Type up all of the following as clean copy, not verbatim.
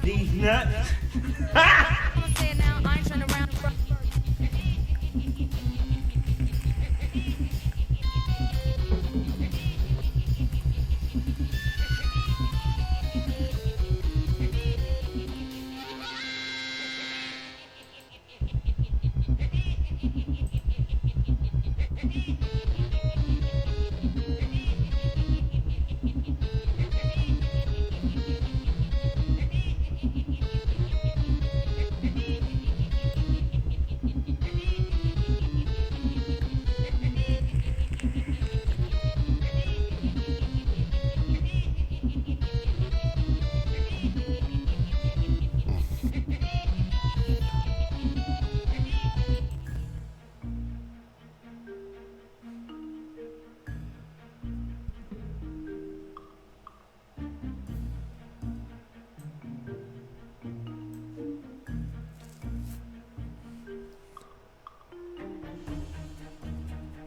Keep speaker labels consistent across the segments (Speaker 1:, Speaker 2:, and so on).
Speaker 1: These nuts.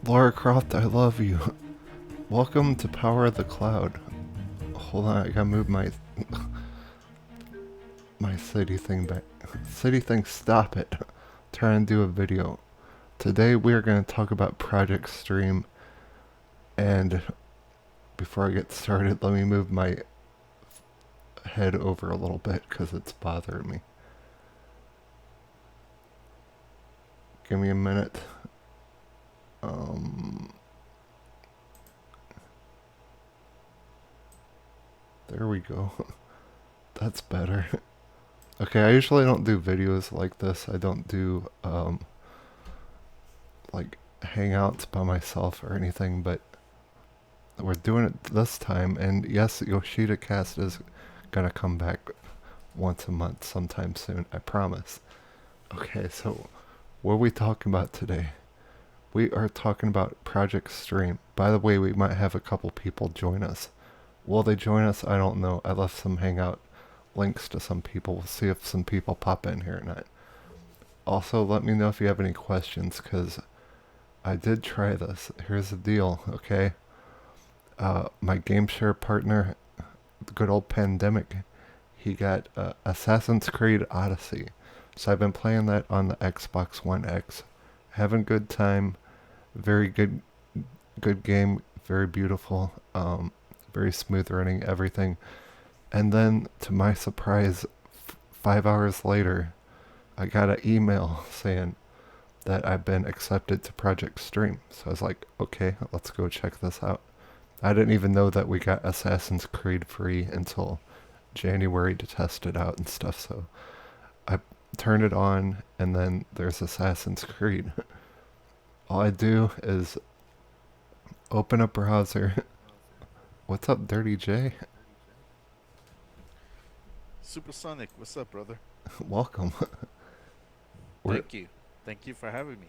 Speaker 2: Laura Croft, I love you. Welcome to Power of the Cloud. Hold on, I gotta move my my city thing back. City thing, stop it. Try and do a video. Today we are going to talk about Project Stream, and before I get started, let me move my head over a little bit because it's bothering me. Give me a minute. There we go. That's better. Okay, I usually don't do videos like this. I don't do like hangouts by myself or anything, but we're doing it this time. And yes, Yoshida Cast is gonna come back once a month sometime soon, I promise. Okay, so what are we talking about today? We are talking about Project Stream. By the way, we might have a couple people join us. Will they join us? I don't know. I left some hangout links to some people. We'll see if some people pop in here or not. Also, let me know if you have any questions, because I did try this. Here's the deal, okay? My game share partner, the good old Pandemic, he got Assassin's Creed Odyssey. So I've been playing that on the Xbox One X. Having a good time. Very good game. Very beautiful. Very smooth running, everything. And then, to my surprise, 5 hours later, I got an email saying that I've been accepted to Project Stream. So I was like, okay, let's go check this out. I didn't even know that we got Assassin's Creed free until January to test it out and stuff. So I turned it on, and then there's Assassin's Creed. All I do is open a browser. What's up, Dirty J?
Speaker 3: Supersonic, what's up, brother?
Speaker 2: Welcome.
Speaker 3: Thank you. Thank you for having me.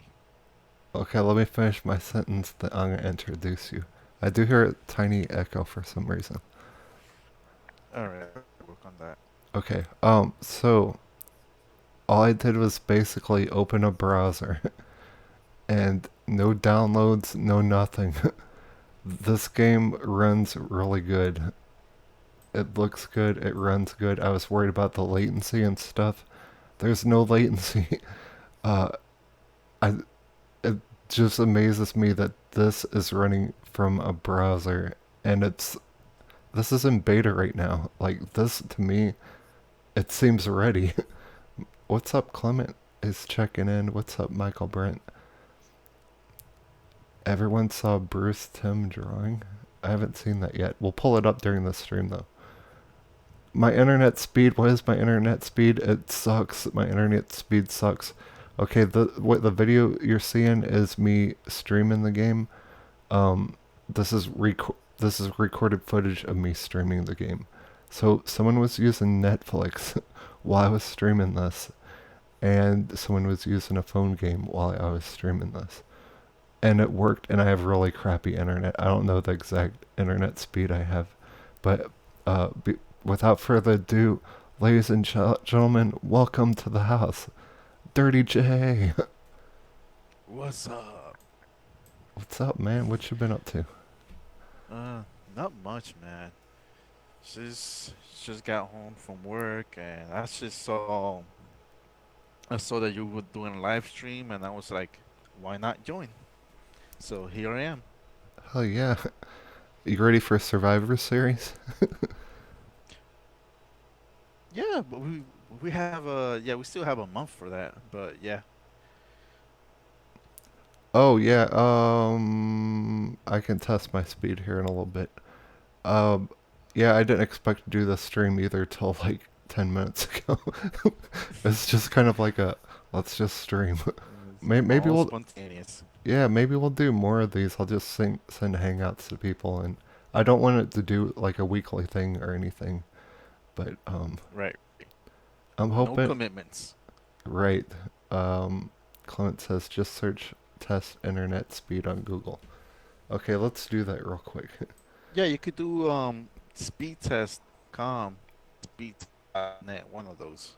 Speaker 2: Okay, let me finish my sentence, then I'm going to introduce you. I do hear a tiny echo for some reason.
Speaker 3: Alright, I'll work on that.
Speaker 2: Okay, so all I did was basically open a browser and no downloads, no nothing. This game runs really good. It looks good, it runs good. I was worried about the latency and stuff. There's no latency. It just amazes me that this is running from a browser, and this is in beta right now. Like, this, to me, it seems ready. What's up, Clement is checking in. What's up, Michael Brent? Everyone saw Bruce Timm drawing. I haven't seen that yet. We'll pull it up during the stream though. My internet speed. What is my internet speed? It sucks. My internet speed sucks. Okay, the video you're seeing is me streaming the game. Um, this is recorded footage of me streaming the game. So someone was using Netflix while I was streaming this, and someone was using a phone game while I was streaming this. And it worked, and I have really crappy internet. I don't know the exact internet speed I have, but without further ado, ladies and gentlemen, welcome to the house. Dirty J.
Speaker 3: What's up?
Speaker 2: What's up, man? What you been up to?
Speaker 3: Not much, man. Just got home from work, and I saw that you were doing a live stream, and I was like, why not join? So here I am.
Speaker 2: Hell yeah. You ready for Survivor Series?
Speaker 3: Yeah, but we have we still have a month for that, but yeah.
Speaker 2: Oh yeah, I can test my speed here in a little bit. Um, yeah, I didn't expect to do this stream either till like 10 minutes ago. It's just kind of like a, let's just stream. Maybe
Speaker 3: All
Speaker 2: we'll,
Speaker 3: spontaneous.
Speaker 2: yeah, maybe we'll do more of these. I'll just send hangouts to people, and I don't want it to do like a weekly thing or anything, but
Speaker 3: Right.
Speaker 2: I'm
Speaker 3: No
Speaker 2: hoping,
Speaker 3: commitments.
Speaker 2: right. Clement says just search test internet speed on Google. Okay, let's do that real quick.
Speaker 3: Yeah, you could do speedtest.com, speed.net, one of those.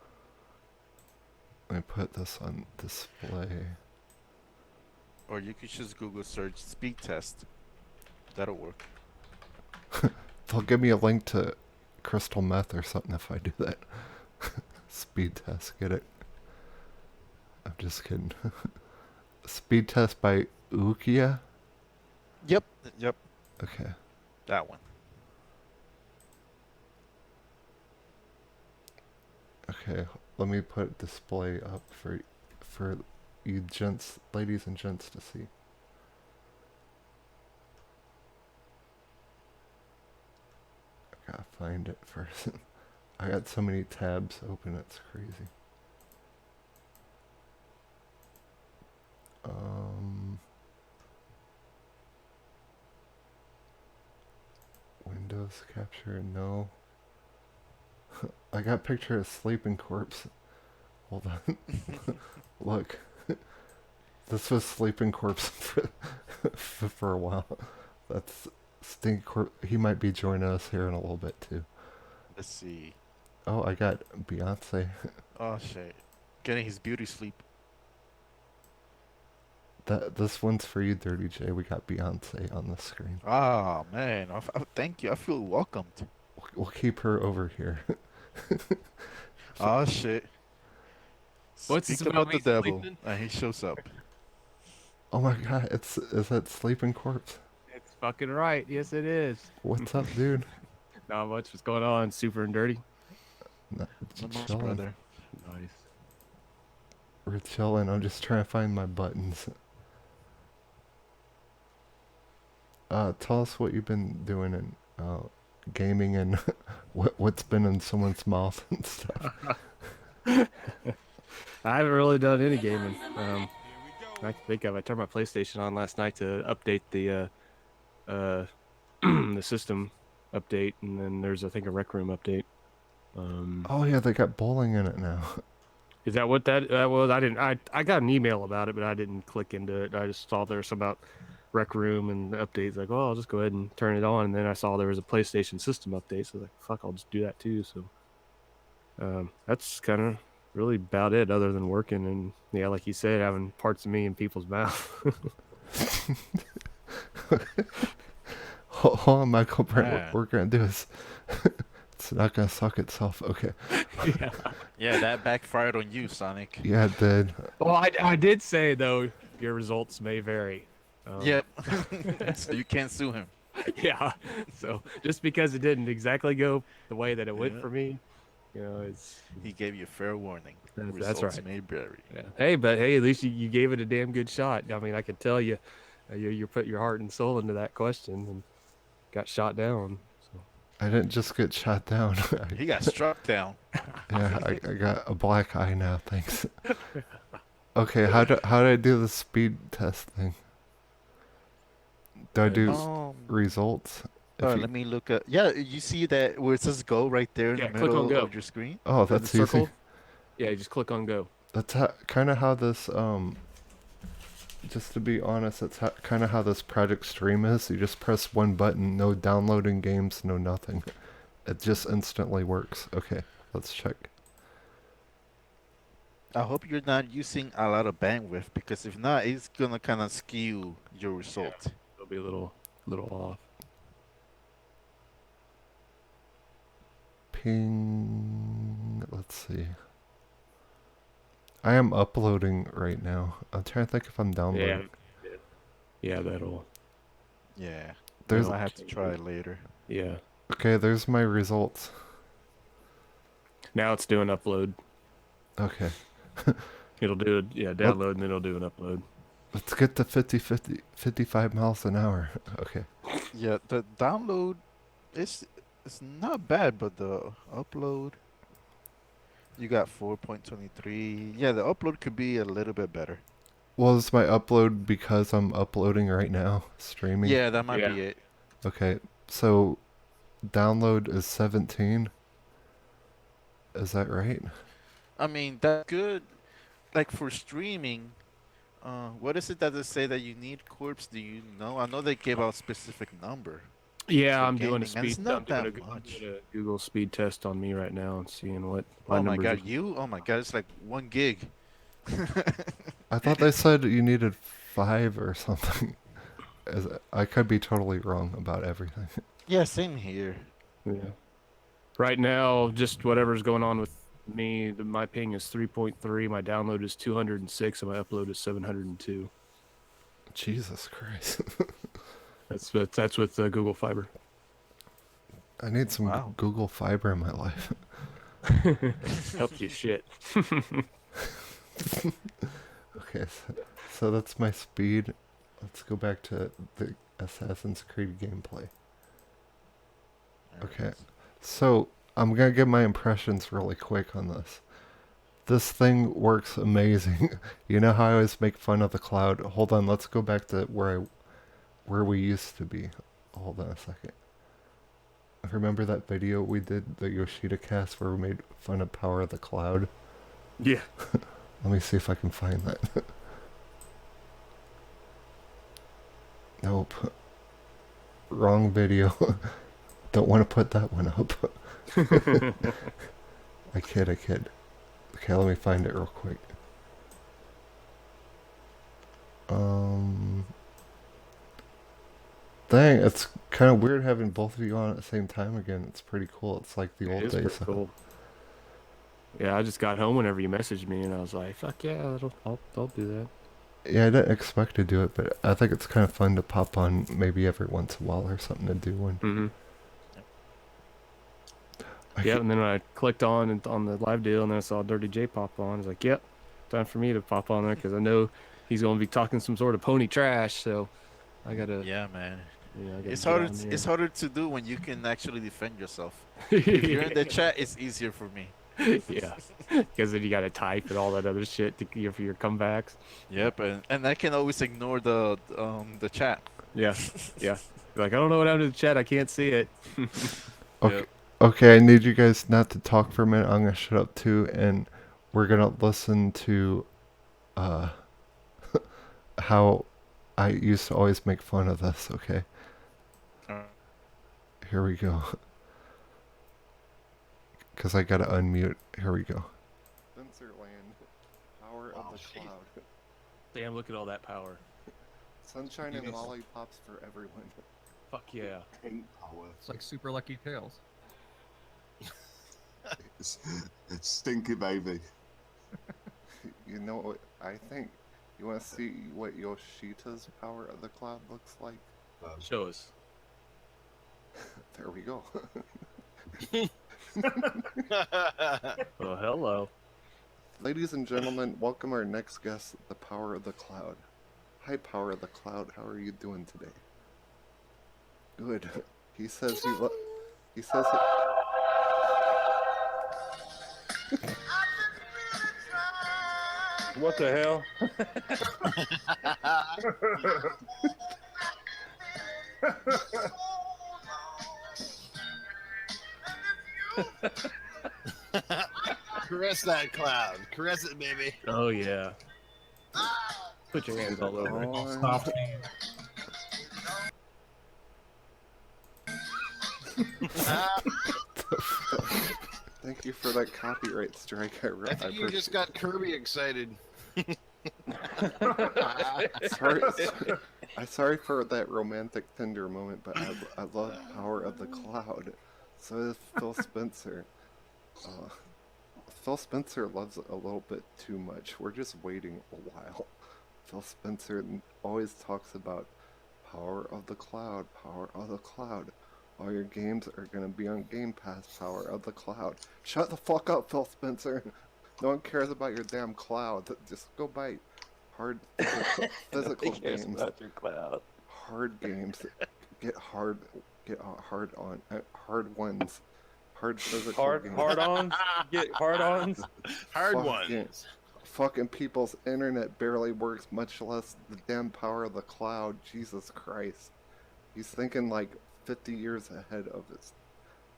Speaker 2: Let me put this on display.
Speaker 3: Or you could just Google search speed test. That'll work.
Speaker 2: They'll give me a link to crystal meth or something if I do that. Speed test, get it? I'm just kidding. Speed test by Ukia?
Speaker 3: Yep. Yep.
Speaker 2: Okay.
Speaker 3: That one.
Speaker 2: Okay, let me put display up for you gents, ladies and gents to see. I gotta find it first. I got so many tabs open, it's crazy. Windows capture, no. I got a picture of sleeping corpse. Hold on. Look. This was sleeping corpse for a while. That's stink corpse. He might be joining us here in a little bit too.
Speaker 3: Let's see.
Speaker 2: Oh, I got Beyonce.
Speaker 3: Oh shit. Getting his beauty sleep.
Speaker 2: This one's for you, Dirty J. We got Beyonce on the screen.
Speaker 3: Ah man, thank you. I feel welcomed.
Speaker 2: We'll keep her over here.
Speaker 3: Oh shit.
Speaker 4: What's
Speaker 3: Speak
Speaker 4: this
Speaker 3: about
Speaker 4: about
Speaker 3: the
Speaker 4: me
Speaker 3: devil,
Speaker 4: sleeping?
Speaker 3: and he shows up.
Speaker 2: Oh my god, is that sleeping corpse?
Speaker 4: It's fucking right. Yes, it is.
Speaker 2: What's up, dude?
Speaker 4: Not much. What's going on? Super and dirty.
Speaker 2: Not
Speaker 3: Not much,
Speaker 2: chilling.
Speaker 3: brother.
Speaker 4: Nice.
Speaker 2: We're chilling. I'm just trying to find my buttons. Tell us what you've been doing in gaming and what's been in someone's mouth and stuff.
Speaker 4: I haven't really done any gaming. I can think of. I turned my PlayStation on last night to update the the system update, and then there's I think a Rec Room update.
Speaker 2: Oh yeah, they got bowling in it now.
Speaker 4: Is that what that was? I didn't. I got an email about it, but I didn't click into it. I just saw there's about Rec Room and the updates. Like, well, I'll just go ahead and turn it on. And then I saw there was a PlayStation system update, so I was like, fuck, I'll just do that too. So that's kind of really about it, other than working and yeah, like you said, having parts of me in people's mouth.
Speaker 2: Hold on, Michael Brent.
Speaker 3: Yeah.
Speaker 2: What we're gonna do is it's not gonna suck itself. Okay.
Speaker 4: Yeah.
Speaker 3: Yeah, that backfired on you, Sonic.
Speaker 2: Yeah, it did.
Speaker 4: Well, I did say though your results may vary.
Speaker 3: Yep. So you can't sue him.
Speaker 4: Yeah. So just because it didn't exactly go the way that it went
Speaker 3: Yeah.
Speaker 4: for me, you know, it's
Speaker 3: He gave you a fair warning.
Speaker 4: That's
Speaker 3: Results
Speaker 4: right.
Speaker 3: may vary.
Speaker 4: yeah. Hey, but hey, at least you gave it a damn good shot. I mean, I could tell you, you put your heart and soul into that question, and got shot down. So.
Speaker 2: I didn't just get shot down.
Speaker 3: He got struck down.
Speaker 2: Yeah, I got a black eye now, thanks. Okay, how do I do the speed test thing? Do I do results?
Speaker 3: Let me look at. Yeah, you see that where it says "go" right there in
Speaker 4: Yeah,
Speaker 3: the
Speaker 4: click on
Speaker 3: middle
Speaker 4: go.
Speaker 3: of your screen?
Speaker 2: Oh,
Speaker 4: The
Speaker 2: that's
Speaker 4: circle.
Speaker 2: easy.
Speaker 4: Yeah, you just click on go.
Speaker 2: That's kind of how this just to be honest, that's kind of how this Project Stream is. You just press one button, no downloading games, no nothing. It just instantly works. Okay, let's check.
Speaker 3: I hope you're not using a lot of bandwidth because if not, it's gonna kind of skew your result.
Speaker 4: It'll be a little off.
Speaker 2: Ping. Let's see. I am uploading right now. I'm trying to think if I'm downloading.
Speaker 4: Yeah, that'll.
Speaker 3: Yeah.
Speaker 2: There's.
Speaker 3: I have to try it later.
Speaker 4: Yeah.
Speaker 2: Okay, there's my results.
Speaker 4: Now it's doing upload.
Speaker 2: Okay.
Speaker 4: It'll do it. Yeah, download and then it'll do an upload.
Speaker 2: Let's get to 55 miles an hour. Okay.
Speaker 3: Yeah, the download is it's not bad, but the upload you got 4.23. Yeah, the upload could be a little bit better.
Speaker 2: Well, is my upload because I'm uploading right now, streaming?
Speaker 3: Yeah, that might be it.
Speaker 2: Okay, so download is 17. Is that right?
Speaker 3: I mean, that's good. Like for streaming, what is it that they say that you need, Corpse? Do you know? I know they gave out specific number.
Speaker 4: Yeah,
Speaker 3: for
Speaker 4: I'm doing a
Speaker 3: gaming, and it's
Speaker 4: speed.
Speaker 3: not
Speaker 4: I'm doing
Speaker 3: that
Speaker 4: a,
Speaker 3: much.
Speaker 4: doing a Google speed test on me right now and seeing what
Speaker 3: Oh my
Speaker 4: numbers
Speaker 3: god,
Speaker 4: are.
Speaker 3: you? Oh my god, it's like 1 gig.
Speaker 2: I thought they said you needed 5 or something. I could be totally wrong about everything.
Speaker 3: Yeah, same here.
Speaker 4: Yeah. Right now, just whatever's going on with me, my ping is 3.3, my download is 206, and my upload is 702.
Speaker 2: Jesus Christ.
Speaker 4: That's with Google Fiber.
Speaker 2: I need some
Speaker 3: Wow.
Speaker 2: Google Fiber in my life.
Speaker 4: Help you shit.
Speaker 2: Okay, so that's my speed. Let's go back to the Assassin's Creed gameplay. Okay, so I'm gonna give my impressions really quick on this. This thing works amazing. You know how I always make fun of the cloud? Hold on, let's go back to where we used to be. Hold on a second. Remember that video we did, the Yoshida cast, where we made fun of Power of the Cloud?
Speaker 4: Yeah.
Speaker 2: Let me see if I can find that. Nope. Wrong video. Don't want to put that one up. I kid. Okay, let me find it real quick. Dang, it's kind of weird having both of you on at the same time again. It's pretty cool. It's like the old
Speaker 4: It is
Speaker 2: days.
Speaker 4: pretty cool. Yeah, I just got home whenever you messaged me, and I was like, "Fuck yeah, I'll do that."
Speaker 2: Yeah, I didn't expect to do it, but I think it's kind of fun to pop on maybe every once in a while or something to do one.
Speaker 4: Mm-hmm. Yeah, and then I clicked on the live deal, and then I saw Dirty J pop on. I was like, "Yep, time for me to pop on there," because I know he's gonna be talking some sort of pony trash. So I gotta.
Speaker 3: Yeah, man.
Speaker 4: Yeah, I gotta
Speaker 3: It's
Speaker 4: get
Speaker 3: harder.
Speaker 4: on there.
Speaker 3: It's harder to do when you can actually defend yourself. If you're in the chat, it's easier for me.
Speaker 4: Yeah, because then you gotta type and all that other shit for your comebacks.
Speaker 3: Yep, and I can always ignore the chat.
Speaker 4: Yeah, yeah. Like, I don't know what happened to the chat. I can't see it.
Speaker 2: Okay,
Speaker 3: Yep.
Speaker 2: okay, I need you guys not to talk for a minute. I'm gonna shut up too, and we're gonna listen to how I used to always make fun of this, okay? Here we go. Because I gotta unmute. Here we go. Spencerland, power of the cloud.
Speaker 4: Damn, look at all that power.
Speaker 2: Sunshine and lollipops for everyone.
Speaker 4: Fuck yeah.
Speaker 5: Pink power.
Speaker 6: It's like Super Lucky Tails.
Speaker 5: It's stinky baby.
Speaker 2: You know what I think? You want to see what Yoshita's power of the cloud looks like?
Speaker 4: Show us.
Speaker 2: There we go.
Speaker 4: Well, hello.
Speaker 2: Ladies and gentlemen, welcome our next guest, the power of the cloud. Hi, power of the cloud. How are you doing today? Good. He says he says
Speaker 4: What the hell?
Speaker 6: Caress that cloud. Caress it, baby.
Speaker 4: Oh yeah. Put your hands all over it.
Speaker 2: on. Thank you for that copyright strike.
Speaker 6: I think you just got Kirby excited.
Speaker 2: sorry, sorry for that romantic tender moment, but I love Power of the Cloud. So does Phil Spencer. Phil Spencer loves it a little bit too much. We're just waiting a while. Phil Spencer always talks about Power of the Cloud, Power of the Cloud. All your games are gonna be on Game Pass, Power of the Cloud. Shut the fuck up, Phil Spencer. No one cares about your damn cloud. Just go buy hard physical games.
Speaker 7: About your cloud.
Speaker 2: Hard games. Get hard on hard ones. Hard physical games.
Speaker 4: Hard ons. Get hard ons.
Speaker 6: Hard
Speaker 2: Fuck
Speaker 6: ones.
Speaker 2: games. Fucking people's internet barely works, much less the damn Power of the Cloud. Jesus Christ. He's thinking like 50 years ahead of his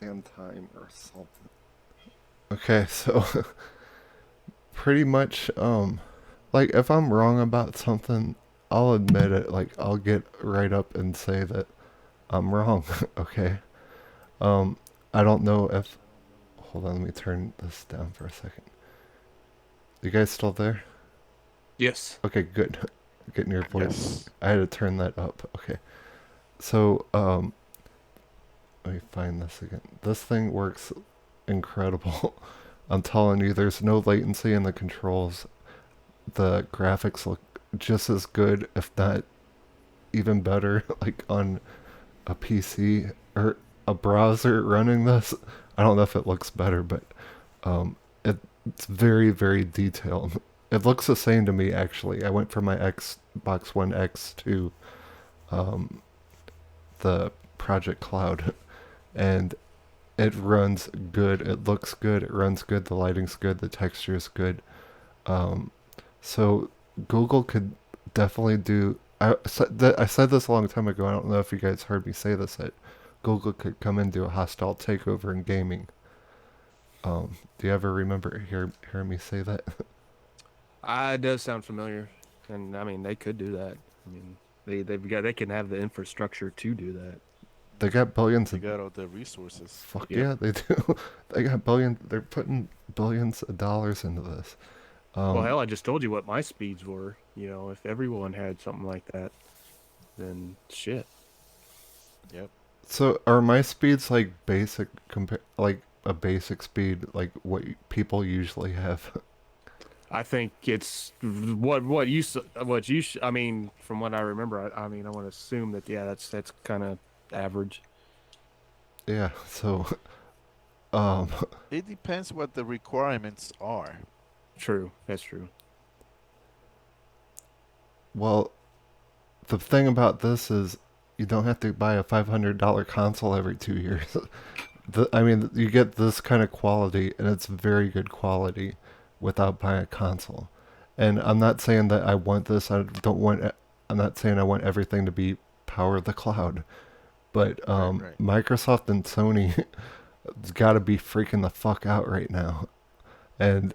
Speaker 2: damn time or something. Okay, so pretty much like if I'm wrong about something, I'll admit it. Like I'll get right up and say that I'm wrong. Okay. I don't know if hold on, let me turn this down for a second. You guys still there?
Speaker 4: Yes.
Speaker 2: Okay, good. Getting your voice.
Speaker 3: Yes.
Speaker 2: I had to turn that up. Okay. So, let me find this again. This thing works incredible. I'm telling you, there's no latency in the controls. The graphics look just as good, if not even better, like on a PC or a browser running this. I don't know if it looks better, but it's very, very detailed. It looks the same to me, actually. I went from my Xbox One X to the Project Cloud, and it runs good. It looks good. It runs good. The lighting's good. The texture is good. So Google could definitely do. I said this a long time ago. I don't know if you guys heard me say this. That Google could come and do a hostile takeover in gaming. Do you ever remember hearing me say that?
Speaker 4: It does sound familiar, and I mean they could do that. I mean they can have the infrastructure to do that.
Speaker 2: They got billions
Speaker 3: They
Speaker 2: of
Speaker 3: got all the resources.
Speaker 2: fuck
Speaker 4: Yep.
Speaker 2: yeah, they do. They got billions. They're putting billions of dollars into this.
Speaker 4: Well, hell, I just told you what my speeds were. You know, if everyone had something like that, then shit.
Speaker 3: Yep.
Speaker 2: So are my speeds like basic like a basic speed like what people usually have?
Speaker 4: I think it's I mean, from what I remember, I mean, I want to assume that that's kind of average.
Speaker 2: Yeah. So,
Speaker 3: It depends what the requirements are.
Speaker 4: True, that's true.
Speaker 2: well, the thing about this is you don't have to buy a $500 console every 2 years. I mean, you get this kind of quality, and it's very good quality without buying a console. And I'm not saying that I want this. I'm not saying I want everything to be Power of the Cloud. But
Speaker 3: Right.
Speaker 2: Microsoft and Sony got to be freaking the fuck out right now. And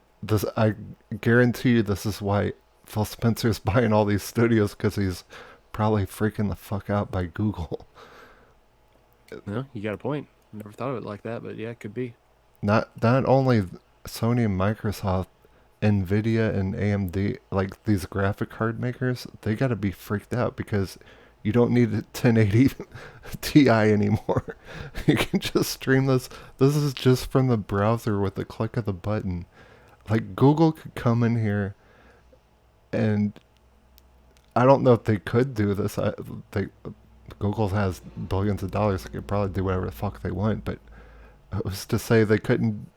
Speaker 2: I guarantee you this is why Phil Spencer's buying all these studios, because he's probably freaking the fuck out by Google.
Speaker 4: Yeah, you got a point. Never thought of it like that, but yeah, it could be.
Speaker 2: Not only Sony and Microsoft, Nvidia and AMD, like these graphic card makers, they got to be freaked out because you don't need a 1080 Ti anymore. You can just stream this. This is just from the browser with the click of the button. Like Google could come in here, and I don't know if they could do this. Google has billions of dollars. They could probably do whatever the fuck they want, but it was to say they couldn't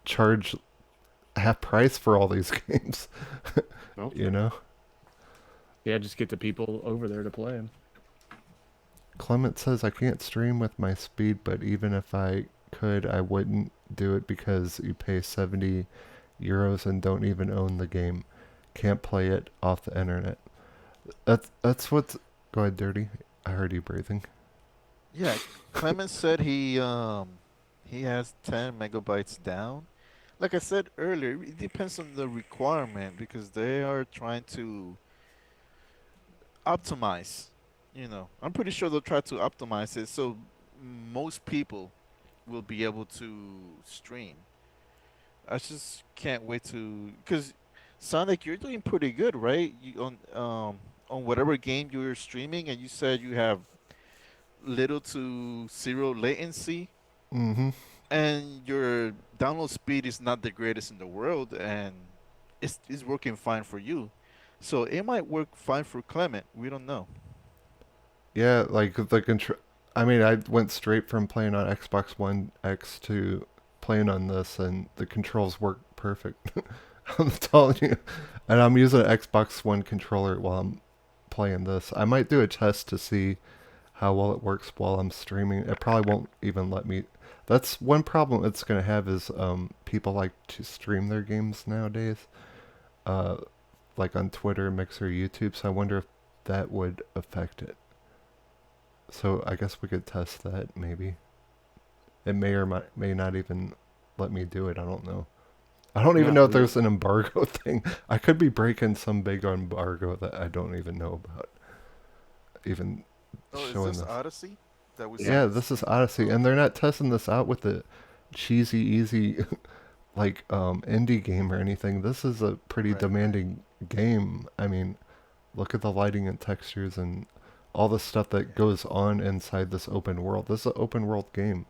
Speaker 2: charge half price for all these games.
Speaker 4: Okay.
Speaker 2: You know?
Speaker 4: Yeah, just get the people over there to play them.
Speaker 2: Clement says I can't stream with my speed, but even if I could, I wouldn't do it because you pay 70 euros and don't even own the game. Can't play it off the internet. That's what's. Go ahead, Dirty. I heard you breathing.
Speaker 3: Yeah, Clement said he has 10 megabytes down. Like I said earlier, it depends on the requirement because they are trying to optimize. I'm pretty sure they'll try to optimize it so most people will be able to stream. I just can't wait to, because Sonic, you're doing pretty good, right? On whatever game you're streaming, and you said you have little to zero latency,
Speaker 2: Mm-hmm.
Speaker 3: and your download speed is not the greatest in the world, and it's working fine for you. So it might work fine for Clement. We don't know.
Speaker 2: Yeah, like the control. I mean, I went straight from playing on Xbox One X to playing on this, and the controls work perfect. I'm telling you. And I'm using an Xbox One controller while I'm playing this. I might do a test to see how well it works while I'm streaming. It probably won't even let me. That's one problem it's gonna have is people like to stream their games nowadays, uh, like on Twitter, Mixer, YouTube. So I wonder if that would affect it. So I guess we could test that maybe. It may or may not even let me do it. I don't know. I don't even
Speaker 3: Yeah,
Speaker 2: know if there's an embargo thing. I could be breaking some big embargo that I don't even know about. Even
Speaker 3: Oh,
Speaker 2: showing
Speaker 3: is this
Speaker 2: this.
Speaker 3: Odyssey that we
Speaker 2: Yeah,
Speaker 3: saw?
Speaker 2: this is Odyssey, and they're not testing this out with the cheesy, easy, like indie game or anything. This is a pretty
Speaker 3: Right, right.
Speaker 2: demanding game. I mean, look at the lighting and textures and all the stuff that goes on inside this open world. This is an open world game,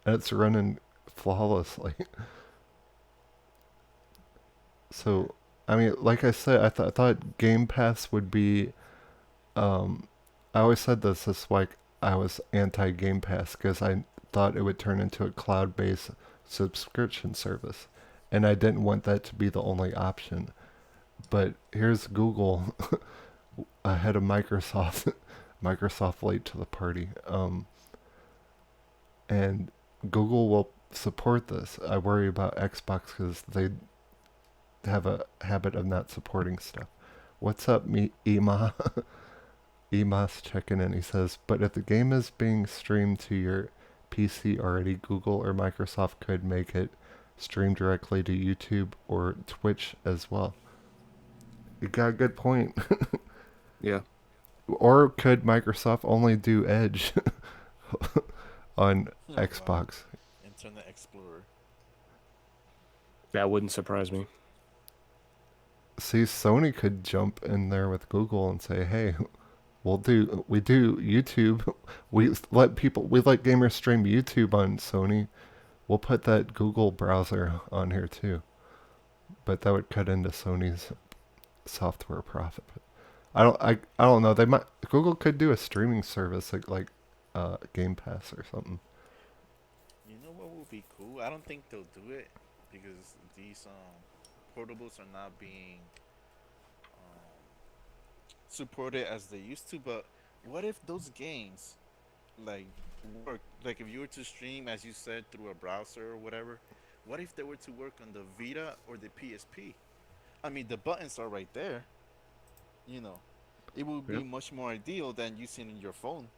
Speaker 2: and it's running flawlessly. So, I mean, like I said, I thought Game Pass would be. I always said this. This like I was anti Game Pass because I thought it would turn into a cloud-based subscription service, and I didn't want that to be the only option. But here's Google ahead of Microsoft. Microsoft late to the party. And Google will support this. I worry about Xbox because they have a habit of not supporting stuff. What's up, Ema? Ema's checking in. He says, but if the game is being streamed to your PC already, Google or Microsoft could make it stream directly to YouTube or Twitch as well. You got a good point.
Speaker 4: Yeah.
Speaker 2: Or could Microsoft only do Edge on
Speaker 3: Oh, wow.
Speaker 2: Xbox?
Speaker 3: Internet Explorer.
Speaker 4: That wouldn't surprise me.
Speaker 2: See, Sony could jump in there with Google and say, "Hey, we do YouTube. We let gamers stream YouTube on Sony. We'll put that Google browser on here too." But that would cut into Sony's software profit. But I don't know. Google could do a streaming service like Game Pass or something.
Speaker 3: You know what would be cool? I don't think they'll do it because these portables are not being supported as they used to. But what if those games like work? Like if you were to stream, as you said, through a browser or whatever. What if they were to work on the Vita or the PSP? I mean, the buttons are right there. You know, it would be
Speaker 4: Yep.
Speaker 3: much more ideal than using your phone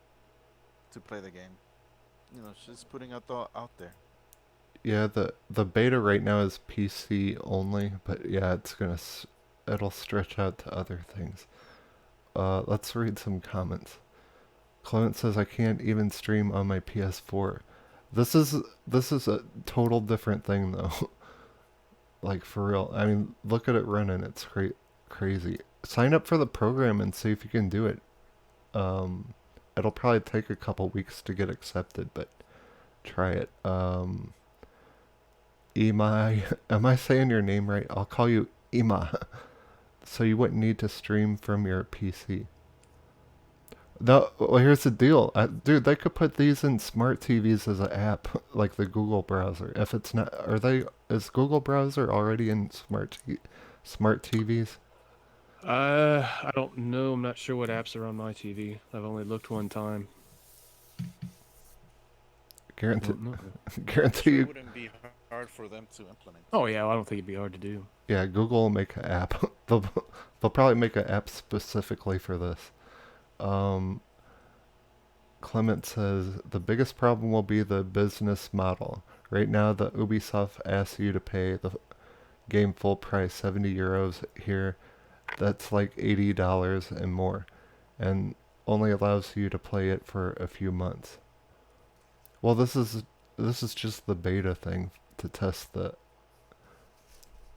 Speaker 3: to play the game. Just putting a thought out there.
Speaker 2: Yeah, the beta right now is PC only, but yeah, it'll stretch out to other things. Let's read some comments. Clement says I can't even stream on my PS4. This is a total different thing though. Like for real. I mean, look at it running. It's crazy. Sign up for the program and see if you can do it. It'll probably take a couple weeks to get accepted, but try it. Ema, am I saying your name right? I'll call you Ema. So you wouldn't need to stream from your PC. No, well, here's the deal. Dude, they could put these in smart TVs as an app, like the Google browser. If it's not, is Google browser already in smart TVs?
Speaker 4: I don't know. I'm not sure what apps are on my TV. I've only looked one time.
Speaker 2: Guarantee,
Speaker 4: Well, no.
Speaker 2: guarantee
Speaker 3: Sure,
Speaker 2: you.
Speaker 3: it wouldn't be hard for them to implement.
Speaker 4: Oh yeah, well, I don't think it'd be hard to do.
Speaker 2: Yeah, Google will make an app. They'll probably make an app specifically for this. Um, Clement says the biggest problem will be the business model. Right now, the Ubisoft asks you to pay the game full price, 70 euros here. That's like $80 and more, and only allows you to play it for a few months. Well, this is just the beta thing to test the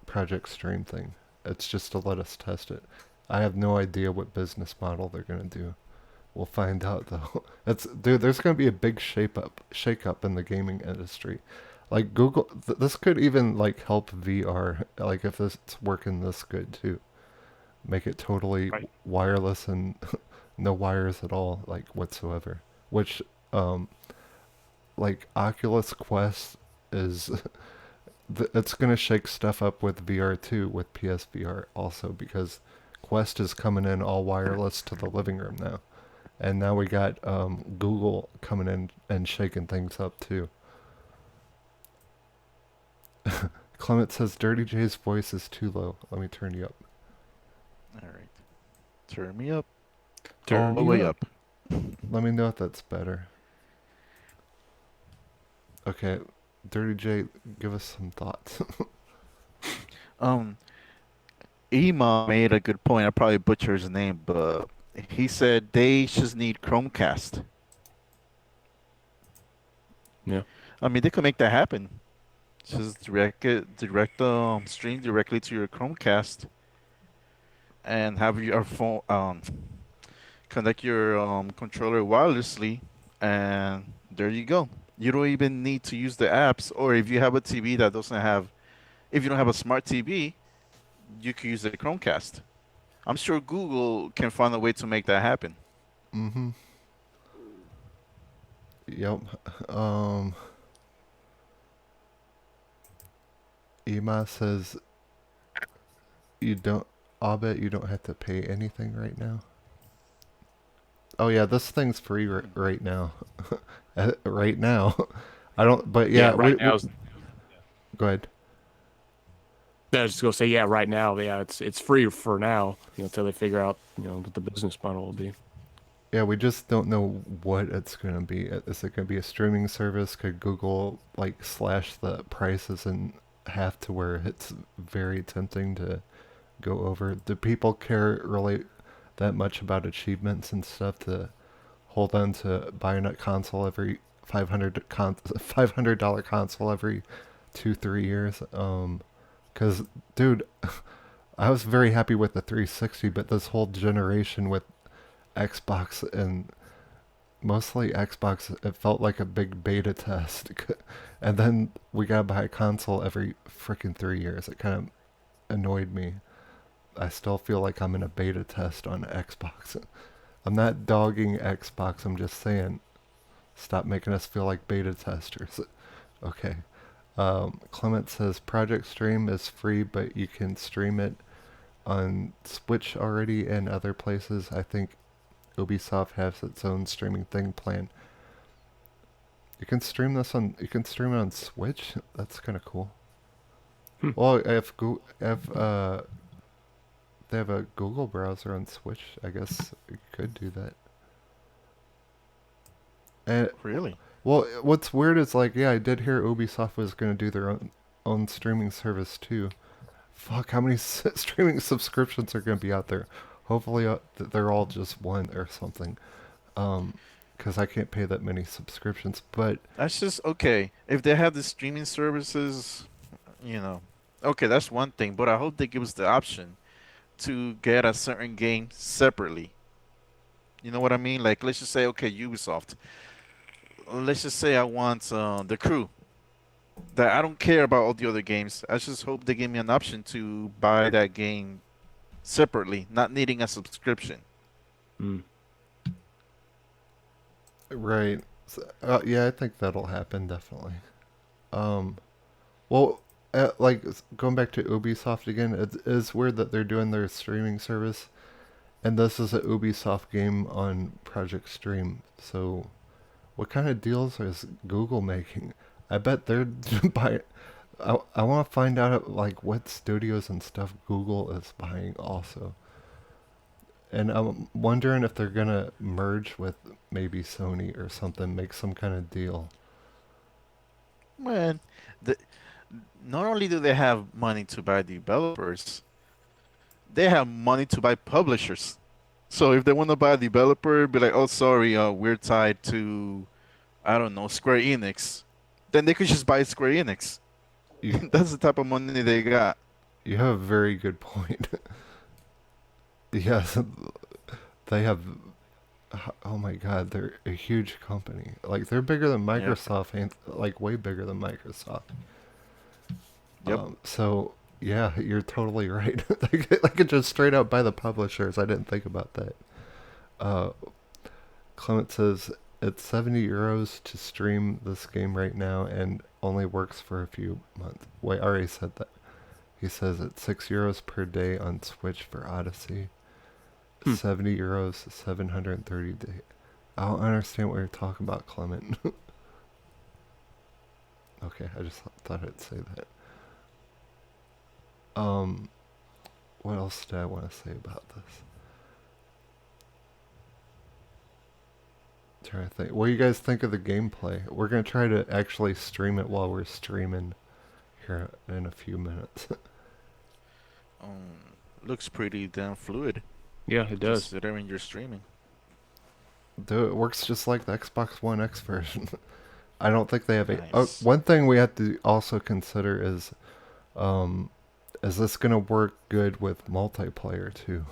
Speaker 2: Project Stream thing. It's just to let us test it. I have no idea what business model they're gonna do. We'll find out though. Dude, there's gonna be a big shake up in the gaming industry. Like Google, this could even like help VR. Like if it's working this good too, make it totally
Speaker 4: Right.
Speaker 2: wireless and no wires at all, like whatsoever. Which, like Oculus Quest is it's gonna shake stuff up with VR too, with PSVR also, because Quest is coming in all wireless to the living room now, and now we got Google coming in and shaking things up too. Clement says Dirty J's voice is too low. Let me turn you up.
Speaker 3: All right, turn me up.
Speaker 4: Turn
Speaker 3: All the
Speaker 4: me
Speaker 3: way
Speaker 4: up.
Speaker 3: up.
Speaker 2: Let me know if that's better. Okay, Dirty J, give us some thoughts.
Speaker 3: Um, Ema made a good point. I probably butcher his name, but he said they just need Chromecast.
Speaker 4: Yeah.
Speaker 3: I mean, they could make that happen. Just stream directly to your Chromecast, and have your phone connect your controller wirelessly, and there you go. You don't even need to use the apps, or if you have a TV that doesn't have, if you don't have a smart TV, you can use the Chromecast. I'm sure Google can find a way to make that happen.
Speaker 2: Mm-hmm. Yep. Ema says you don't. I'll bet you don't have to pay anything right now. Oh yeah, this thing's free right now. Right now. I don't. But yeah,
Speaker 4: right
Speaker 2: we,
Speaker 4: now.
Speaker 2: go ahead.
Speaker 4: I was just gonna say, yeah, right now, yeah, it's free for now, until they figure out, what the business model will be.
Speaker 2: Yeah, we just don't know what it's gonna be. Is it gonna be a streaming service? Could Google like slash the prices in half to where it's very tempting to go over? Do people care really that much about achievements and stuff to hold on to buying a console every $500 console every 2-3 years? 'Cause dude, I was very happy with the 360, but this whole generation with Xbox and mostly Xbox, it felt like a big beta test. And then we gotta buy a console every freaking 3 years. It kind of annoyed me. I still feel like I'm in a beta test on Xbox. I'm not dogging Xbox, I'm just saying, stop making us feel like beta testers. Okay. Clement says Project Stream is free, but you can stream it on Switch already and other places. I think Ubisoft has its own streaming thing planned. You can stream it on Switch? That's kind of cool. Well, if they have a Google browser on Switch, I guess you could do that. And
Speaker 3: Really?
Speaker 2: well, what's weird is like, yeah, I did hear Ubisoft was going to do their own streaming service too. Fuck, how many streaming subscriptions are going to be out there? Hopefully they're all just one or something. Because I can't pay that many subscriptions. But
Speaker 3: That's just okay. If they have the streaming services, okay, that's one thing. But I hope they give us the option to get a certain game separately. You know what I mean? Like, let's just say, okay, Ubisoft. Let's just say I want the Crew. That I don't care about all the other games. I just hope they give me an option to buy that game separately, not needing a subscription.
Speaker 4: Mm.
Speaker 2: right, yeah, I think that'll happen definitely. Well, like going back to Ubisoft again, it is weird that they're doing their streaming service, and this is a Ubisoft game on Project Stream. So, what kind of deals is Google making? I bet they're buying. I want to find out like what studios and stuff Google is buying also. And I'm wondering if they're gonna merge with maybe Sony or something, make some kind of deal.
Speaker 3: Man, the, not only do they have money to buy developers, they have money to buy publishers. So if they want to buy a developer, be like, oh, sorry, we're tied to, I don't know, Square Enix. Then they could just buy Square Enix.
Speaker 2: You,
Speaker 3: That's the type of money they got.
Speaker 2: you have a very good point. Yes, they have. Oh my God, they're a huge company. Like they're bigger than
Speaker 3: Yep.
Speaker 2: Microsoft, and like way bigger than Microsoft.
Speaker 3: Yep.
Speaker 2: So yeah, you're totally right. I could just straight out buy the publishers. I didn't think about that. Uh, Clement says it's 70 euros to stream this game right now, and only works for a few months. Wait, I already said that. He says it's 6 euros per day on Switch for Odyssey. 70 euros, 730 days. I don't understand what you're talking about, Clement. Okay, I just thought I'd say that. What else did I want to say about this? Trying to think. What do you guys think of the gameplay? We're gonna try to actually stream it while we're streaming here in a few minutes.
Speaker 3: Looks pretty damn fluid.
Speaker 4: Yeah, it does.
Speaker 3: Considering you're streaming.
Speaker 2: Dude, it works just like the Xbox One X version. I don't think they have a. Oh,
Speaker 3: Nice.
Speaker 2: one thing we have to also consider is this gonna work good with multiplayer too?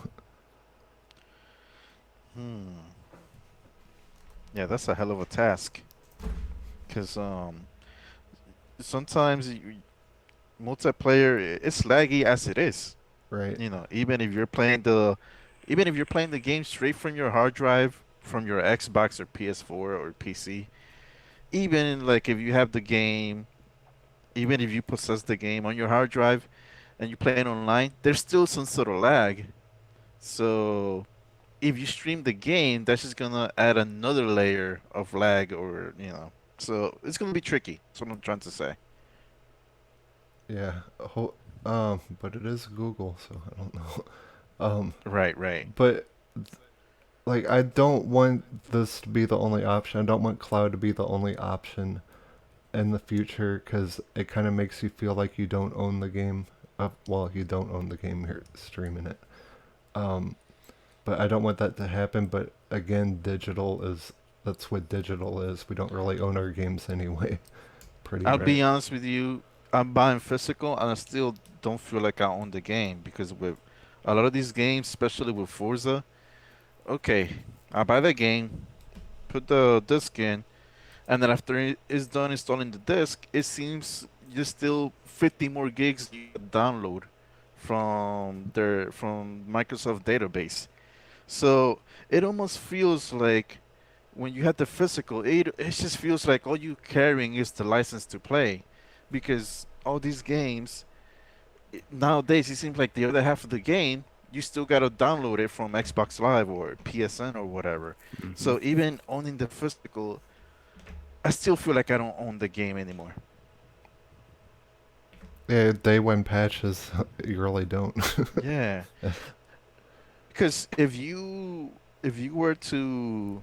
Speaker 3: Yeah, that's a hell of a task. Cause sometimes multiplayer it's laggy as it is.
Speaker 2: Right.
Speaker 3: You know, even if you're playing the game straight from your hard drive from your Xbox or PS4 or PC, even like if you have the game, even if you possess the game on your hard drive and you play it online, there's still some sort of lag. So if you stream the game, that's just gonna add another layer of lag, or so it's gonna be tricky. That's what I'm trying to say.
Speaker 2: Yeah. But it is Google, so I don't know.
Speaker 3: Right.
Speaker 2: But like, I don't want this to be the only option. I don't want cloud to be the only option in the future, because it kind of makes you feel like you don't own the game. Well, you don't own the game, you're streaming it. But I don't want that to happen. But again, that's what digital is. We don't really own our games anyway.
Speaker 3: I'll be honest with you. I'm buying physical, and I still don't feel like I own the game, because with a lot of these games, especially with Forza, okay, I buy the game, put the disc in, and then after it is done installing the disc, it seems there's still 50 more gigs you can download from Microsoft database. So it almost feels like when you have the physical, it just feels like all you carrying is the license to play, because all these games nowadays it seems like the other half of the game you still gotta download it from Xbox Live or PSN or whatever. So even owning the physical, I still feel like I don't own the game anymore.
Speaker 2: Yeah, day one patches, you really don't.
Speaker 3: Yeah, because if you were to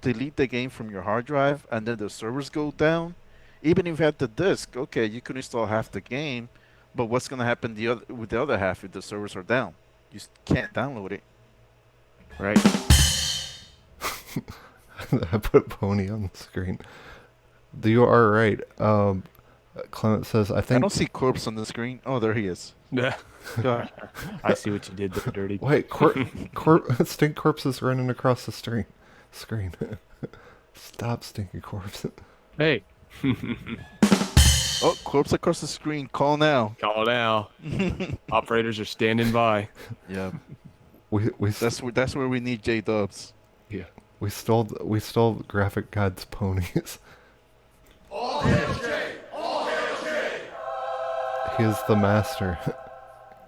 Speaker 3: delete the game from your hard drive and then the servers go down, even if you had the disc, okay, you could install half the game, but what's gonna happen with the other half if the servers are down? You can't download it.
Speaker 4: Right.
Speaker 2: I put Pony on the screen. You are right. Clement says, I
Speaker 3: I
Speaker 2: think.
Speaker 3: don't see Corpse on the screen. Oh, there he is.
Speaker 4: Yeah.
Speaker 3: God.
Speaker 4: I see what you did there, Dirty.
Speaker 2: Wait, Stink Corpse is running across the screen. Stop, Stinky Corpse.
Speaker 4: Hey.
Speaker 3: Oh, Corpse across the screen. Call now.
Speaker 4: Call now. Operators are standing by.
Speaker 3: Yeah,
Speaker 2: We
Speaker 3: that's where we need J Dubs.
Speaker 2: yeah. We stole Graphic God's ponies. He is the master.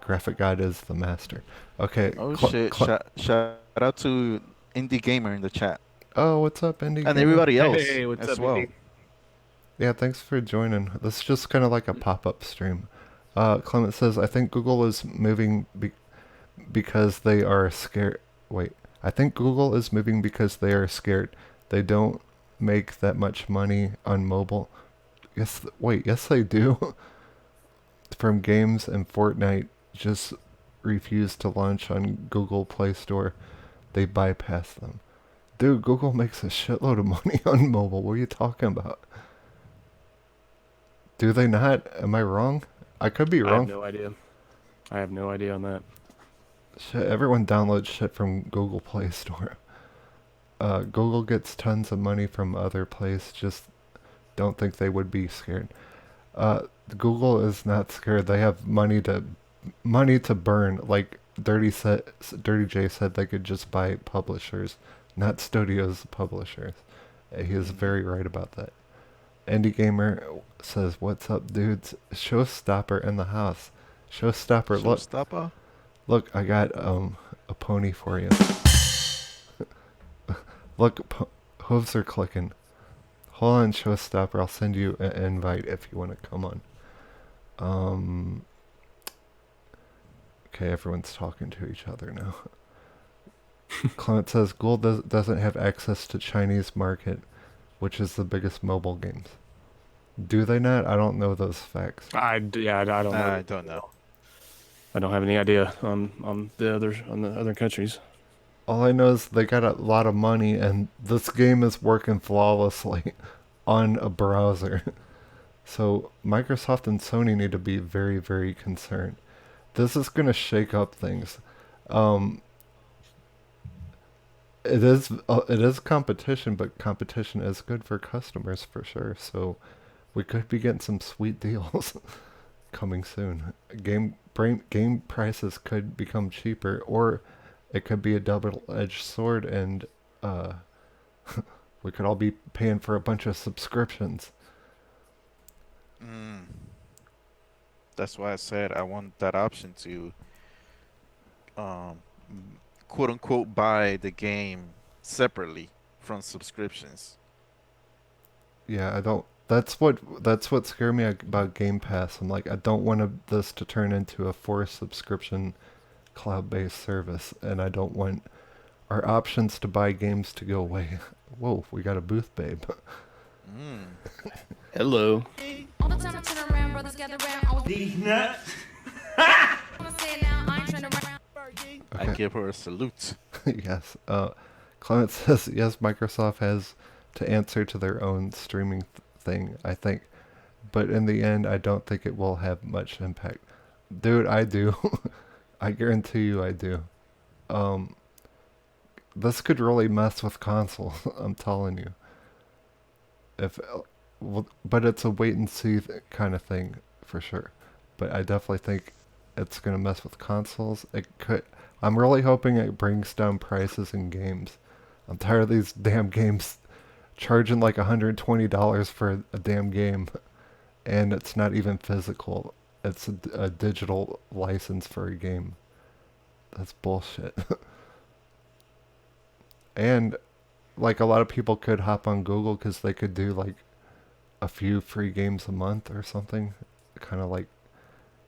Speaker 2: Graphic God is the master. Okay.
Speaker 3: Oh shit! Shout out to Indie Gamer in the chat.
Speaker 2: Oh, what's up, Indy?
Speaker 3: And
Speaker 2: Gamer?
Speaker 3: everybody else
Speaker 4: Hey, what's
Speaker 3: as
Speaker 4: up,
Speaker 3: well.
Speaker 4: Indy?
Speaker 2: Yeah, thanks for joining. This is just kind of like a pop-up stream. Clement says, I think Google is moving because they are scared. Wait, I think Google is moving because they are scared. They don't make that much money on mobile. Yes, wait, yes they do. From games, and Fortnite just refused to launch on Google Play Store. They bypass them. Dude, Google makes a shitload of money on mobile. What are you talking about? Do they not? Am I wrong? I could be
Speaker 4: I have
Speaker 2: wrong.
Speaker 4: no idea. I have no idea on that.
Speaker 2: Shit, everyone downloads shit from Google Play Store. Google gets tons of money from other places. Just don't think they would be scared. Google is not scared. They have money to burn. Like Dirty J said, they could just buy publishers, not studios, publishers. He is very right about that. Indie Gamer says, "What's up, dudes? Showstopper in the house. Showstopper,
Speaker 3: Showstopper?
Speaker 2: look, I got a pony for you. Look, hooves are clicking. Hold on, Showstopper. I'll send you an invite if you want to come on. Okay, everyone's talking to each other now. Clement says Google doesn't have access to Chinese market, which is the biggest mobile games. Do they not? I don't know those facts.
Speaker 4: I don't know.
Speaker 3: I don't know.
Speaker 4: I don't have any idea on the other countries.
Speaker 2: All I know is they got a lot of money, and this game is working flawlessly on a browser. So Microsoft and Sony need to be very, very concerned. This is going to shake up things. It is competition, but competition is good for customers for sure. So we could be getting some sweet deals coming soon. Game prices could become cheaper, or it could be a double-edged sword, and we could all be paying for a bunch of subscriptions.
Speaker 3: That's why I said I want that option to, quote unquote, buy the game separately from subscriptions.
Speaker 2: Yeah, I don't. That's what scared me about Game Pass. I'm like, I don't want this to turn into a forced subscription cloud-based service, and I don't want our options to buy games to go away. Whoa, we got a booth babe.
Speaker 4: Hello.
Speaker 1: All the time I turn around, brothers gather round. I was these nuts. Wanna say it now, I ain't trying to run.
Speaker 3: I give her a salute.
Speaker 2: Yes. Clement says, yes, Microsoft has to answer to their own streaming thing, I think. But in the end, I don't think it will have much impact. Dude, I do. I guarantee you I do. This could really mess with consoles, I'm telling you. But it's a wait and see kind of thing, for sure. But I definitely think it's going to mess with consoles. It could. I'm really hoping it brings down prices in games. I'm tired of these damn games charging like $120 for a damn game, and it's not even physical. It's a digital license for a game. That's bullshit. And like a lot of people could hop on Google because they could do like a few free games a month or something. Kind of like,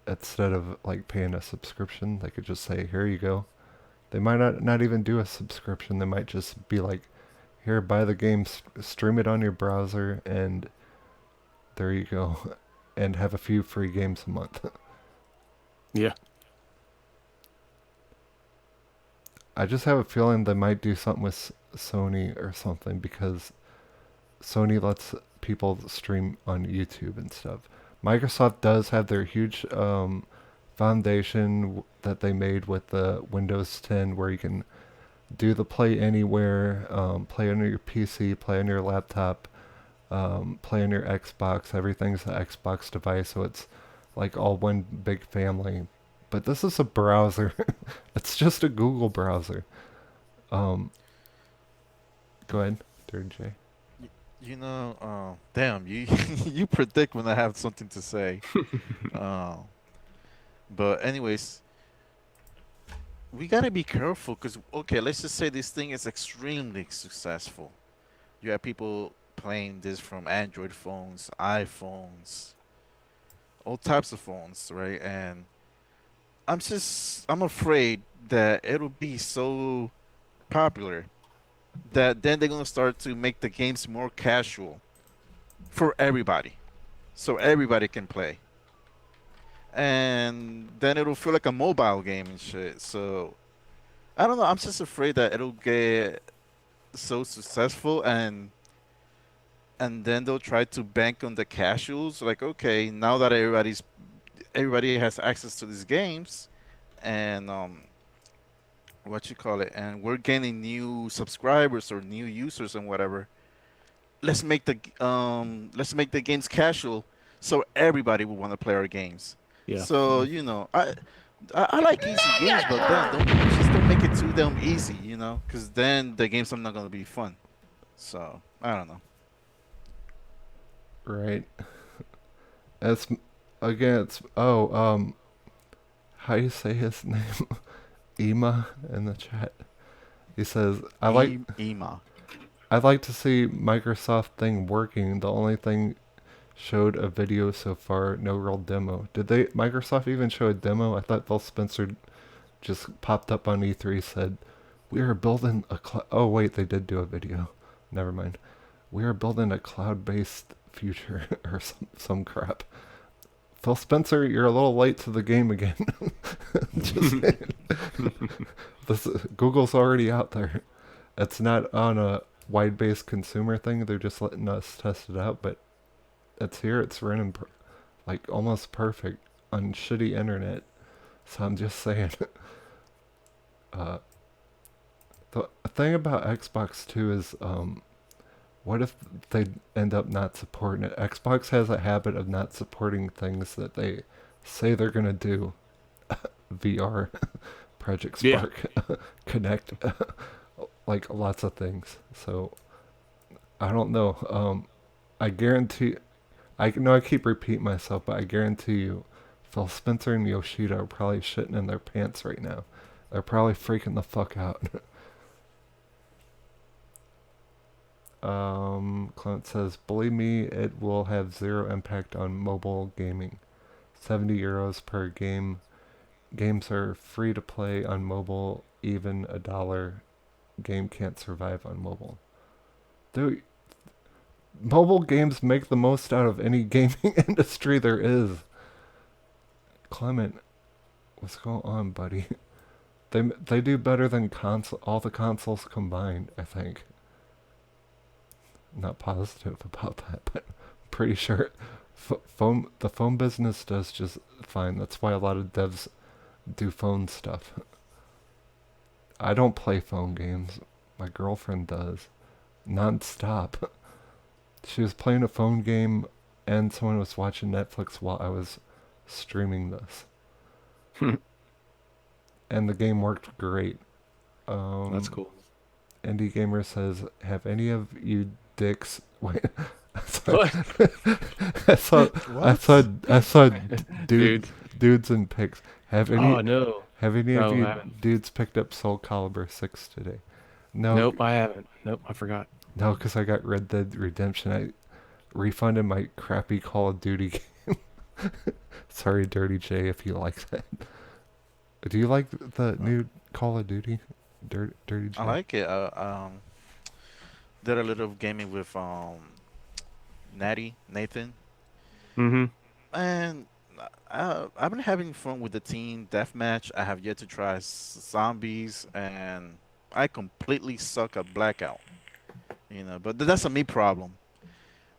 Speaker 2: instead of like paying a subscription, they could just say, here you go. They might not even do a subscription. They might just be like, here, buy the game, stream it on your browser, and there you go. And have a few free games a month.
Speaker 4: Yeah.
Speaker 2: I just have a feeling they might do something with Sony or something, because Sony lets people stream on YouTube and stuff. Microsoft does have their huge foundation that they made with the Windows 10, where you can do the play anywhere, play on your PC, play on your laptop, play on your Xbox. Everything's an Xbox device, so it's like all one big family. But this is a browser. It's just a Google browser. Go ahead, Dirty J.
Speaker 3: You know, damn, you you predict when I have something to say. But anyways, we gotta be careful because okay, let's just say this thing is extremely successful. You have people playing this from Android phones, iPhones, all types of phones, right? And I'm afraid that it'll be so popular that then they're gonna start to make the games more casual for everybody, so everybody can play, and then it'll feel like a mobile game and shit. So I don't know. I'm just afraid that it'll get so successful and then they'll try to bank on the casuals. Like, okay, now that everybody has access to these games, and what you call it, and we're gaining new subscribers or new users and whatever. Let's make the games casual, so everybody will want to play our games.
Speaker 4: Yeah.
Speaker 3: So I like easy games, but then don't make it too damn easy, because then the games are not gonna be fun. So I don't know.
Speaker 2: Right. It's again. It's how you say his name? Ema in the chat. He says,
Speaker 3: Ema.
Speaker 2: I'd like to see Microsoft thing working. The only thing showed a video so far, no real demo. Did Microsoft even show a demo? I thought Phil Spencer just popped up on E3, said, we are building a oh wait, they did do a video. Never mind. We are building a cloud-based future or some crap. Phil Spencer, you're a little late to the game again. Just saying. Google's already out there. It's not on a wide-based consumer thing. They're just letting us test it out, but it's here. It's running like almost perfect on shitty internet. So I'm just saying. The thing about Xbox too is, what if they end up not supporting it? Xbox has a habit of not supporting things that they say they're gonna do. VR, Project Spark, Connect, like lots of things. So I don't know. I guarantee. I know I keep repeating myself, but I guarantee you, Phil Spencer and Yoshida are probably shitting in their pants right now. They're probably freaking the fuck out. Clint says, believe me, it will have zero impact on mobile gaming. 70 euros per game. Games are free to play on mobile, even $1 game can't survive on mobile. Dude, mobile games make the most out of any gaming industry there is. Clement, what's going on, buddy? They do better than all the consoles combined, I think. Not positive about that, but I'm pretty sure the phone business does just fine. That's why a lot of devs do phone stuff. I don't play phone games. My girlfriend does. Non-stop. She was playing a phone game and someone was watching Netflix while I was streaming this. And the game worked great.
Speaker 4: That's cool.
Speaker 2: Indie Gamer says, have any of you dicks... Wait.
Speaker 4: What?
Speaker 2: I saw dudes and pics. Have any
Speaker 4: Oh no.
Speaker 2: Have any
Speaker 4: No,
Speaker 2: of
Speaker 4: I
Speaker 2: you
Speaker 4: haven't.
Speaker 2: dudes picked up Soul Calibur 6 today? No.
Speaker 4: Nope, I haven't. Nope, I forgot.
Speaker 2: No, because I got Red Dead Redemption. I refunded my crappy Call of Duty game. Sorry, Dirty J, if you like that. Do you like the new Call of Duty? Dirty J?
Speaker 3: I like it. Did a little gaming with Nathan,
Speaker 4: Mm-hmm.
Speaker 3: and I've been having fun with the team deathmatch. I have yet to try zombies, and I completely suck at blackout. But that's a me problem.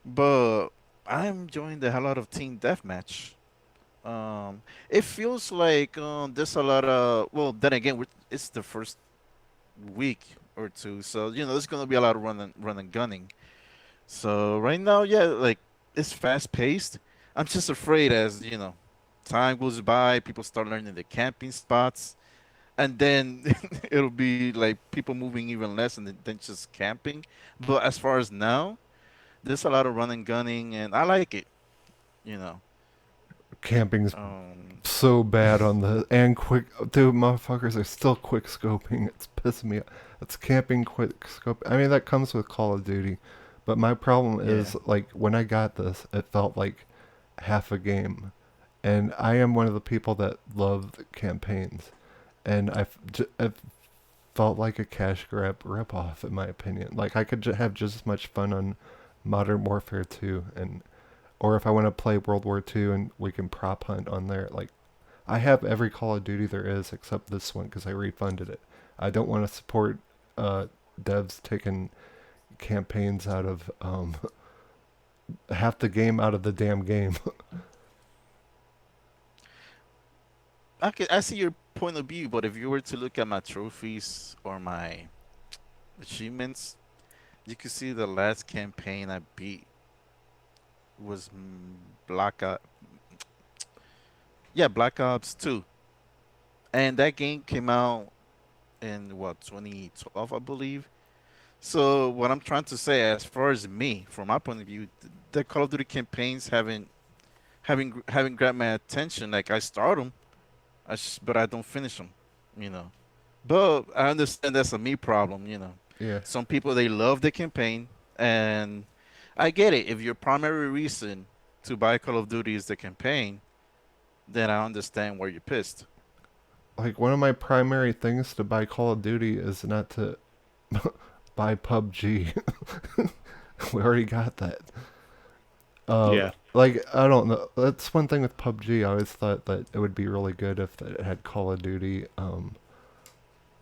Speaker 3: But I'm enjoying the hell out of team deathmatch. It feels like there's a lot of Then again, it's the first week or two, so there's gonna be a lot of run and gunning. So right now, yeah, like it's fast paced. I'm just afraid as time goes by, people start learning the camping spots, and then it'll be like people moving even less and than just camping. But as far as now, there's a lot of run and gunning, and I like it. You know.
Speaker 2: camping's
Speaker 3: Um,
Speaker 2: so bad on the and quick dude motherfuckers are still quick scoping. It's pissing me off. It's camping quick scope. I mean that comes with Call of Duty. But my problem is
Speaker 3: Yeah.
Speaker 2: like when I got this it felt like half a game. And I am one of the people that love the campaigns. And it felt like a cash grab ripoff in my opinion. Like I could have just as much fun on Modern Warfare 2 and or if I want to play World War 2 and we can prop hunt on there like I have every Call of Duty there is except this one because I refunded it. I don't want to support devs taking campaigns out of half the game out of the damn game.
Speaker 3: I see your point of view, but if you were to look at my trophies or my achievements, you can see the last campaign I beat was Black Ops. Yeah, Black Ops 2. And that game came out in what 2012, I believe. So what I'm trying to say, as far as me, from my point of view, the Call of Duty campaigns haven't grabbed my attention. Like I start them, but I don't finish them. You know. But I understand that's a me problem. You know.
Speaker 2: Yeah.
Speaker 3: Some people they love the campaign, and I get it. If your primary reason to buy Call of Duty is the campaign, then I understand why you're pissed.
Speaker 2: Like one of my primary things to buy Call of Duty is not to buy PUBG. We already got that.
Speaker 4: Yeah.
Speaker 2: Like I don't know. That's one thing with PUBG. I always thought that it would be really good if it had Call of Duty,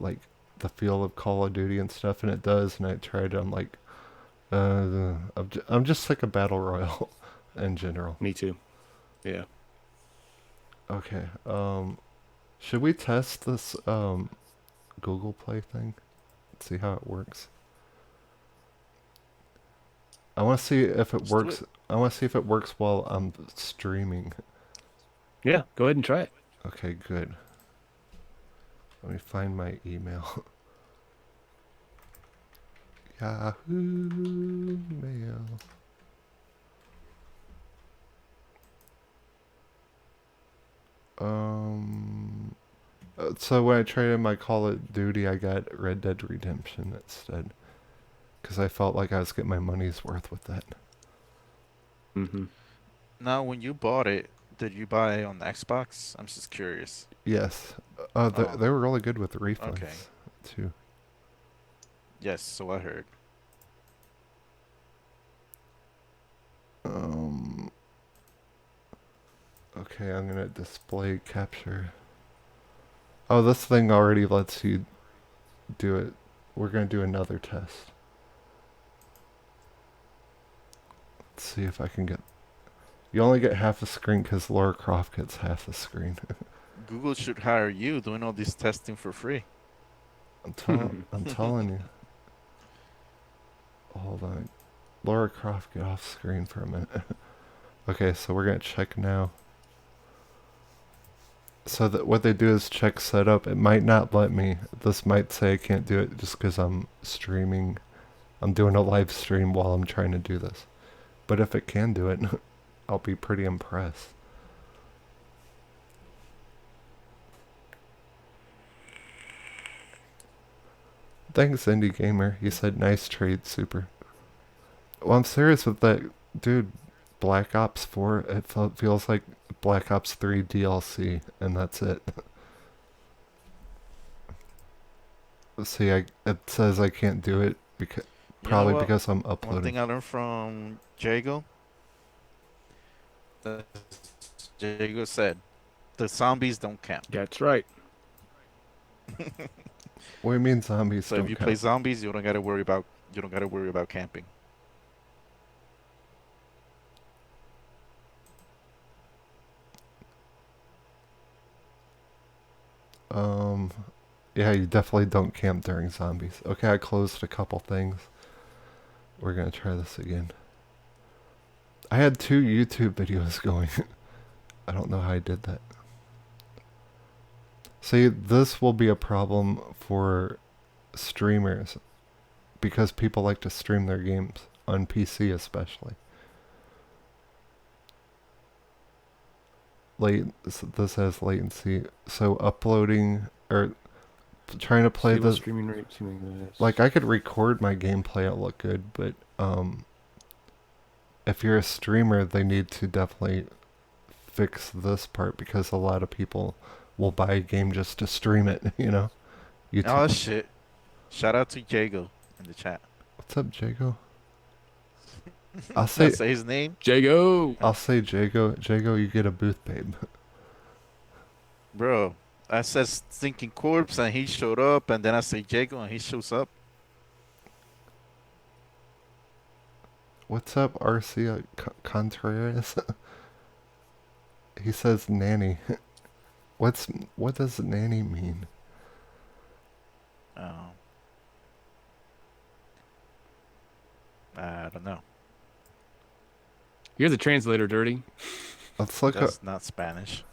Speaker 2: like the feel of Call of Duty and stuff, and it does. And I tried. I'm like, I'm just sick of battle royale in general.
Speaker 4: Me too. Yeah.
Speaker 2: Okay. Should we test this Google Play thing? See how it works. I want to see if it
Speaker 3: Let's do
Speaker 2: works.
Speaker 3: it.
Speaker 2: I want to see if it works while I'm streaming.
Speaker 4: Yeah. Go ahead and try it.
Speaker 2: Okay, good. Let me find my email. Yahoo Mail. So when I traded my Call of Duty, I got Red Dead Redemption instead. Because I felt like I was getting my money's worth with that.
Speaker 4: Mm-hmm.
Speaker 3: Now, when you bought it, did you buy it on the Xbox? I'm just curious.
Speaker 2: Yes.
Speaker 3: Oh,
Speaker 2: They were really good with refunds,
Speaker 3: okay.
Speaker 2: too.
Speaker 3: Yes, so I heard.
Speaker 2: Okay, I'm gonna display capture. Oh, this thing already lets you do it. We're gonna do another test. Let's see if I can get... You only get half a screen because Lara Croft gets half the screen.
Speaker 3: Google should hire you doing all this testing for free.
Speaker 2: I'm telling you. Hold on. Lara Croft, get off screen for a minute. Okay, so we're gonna check now. So that what they do is check setup. It might not let me. This might say I can't do it just because I'm streaming. I'm doing a live stream while I'm trying to do this. But if it can do it, I'll be pretty impressed. Thanks, Indie Gamer. He said, nice trade, super. Well, I'm serious with that. Dude, Black Ops 4, it feels like Black Ops 3 DLC, and that's it. See, it says I can't do it because probably
Speaker 3: what?
Speaker 2: because I'm
Speaker 3: One
Speaker 2: uploading.
Speaker 3: thing I learned from Jago, Jago said, the zombies don't count.
Speaker 4: That's right.
Speaker 2: What do you mean zombies
Speaker 3: So
Speaker 2: don't
Speaker 3: if you
Speaker 2: count?
Speaker 3: play zombies, you don't gotta worry about camping.
Speaker 2: Yeah, you definitely don't camp during zombies. Okay, I closed a couple things. We're gonna try this again. I had 2 YouTube videos going. I don't know how I did that. See, this will be a problem for streamers because people like to stream their games on PC especially. this has latency. So uploading or trying to play
Speaker 4: Stable
Speaker 2: this,
Speaker 4: streaming rate. Streaming this.
Speaker 2: like I could record my gameplay, it'll look good, but if you're a streamer, they need to definitely fix this part because a lot of people will buy a game just to stream it, you know?
Speaker 3: Oh shit! Shout out to Jago in the chat.
Speaker 2: What's up, Jago? I'll
Speaker 3: I'll
Speaker 2: say
Speaker 3: say his name,
Speaker 4: Jago.
Speaker 2: I'll say Jago. Jago, you get a booth, babe.
Speaker 3: bro. I said stinking corpse, and he showed up, and then I say Jago, and he shows up.
Speaker 2: What's up, Arcia Contreras? He says nanny. What does nanny mean?
Speaker 3: I don't know.
Speaker 4: You're the translator, Dirty.
Speaker 2: Let's look up.
Speaker 3: That's not Spanish.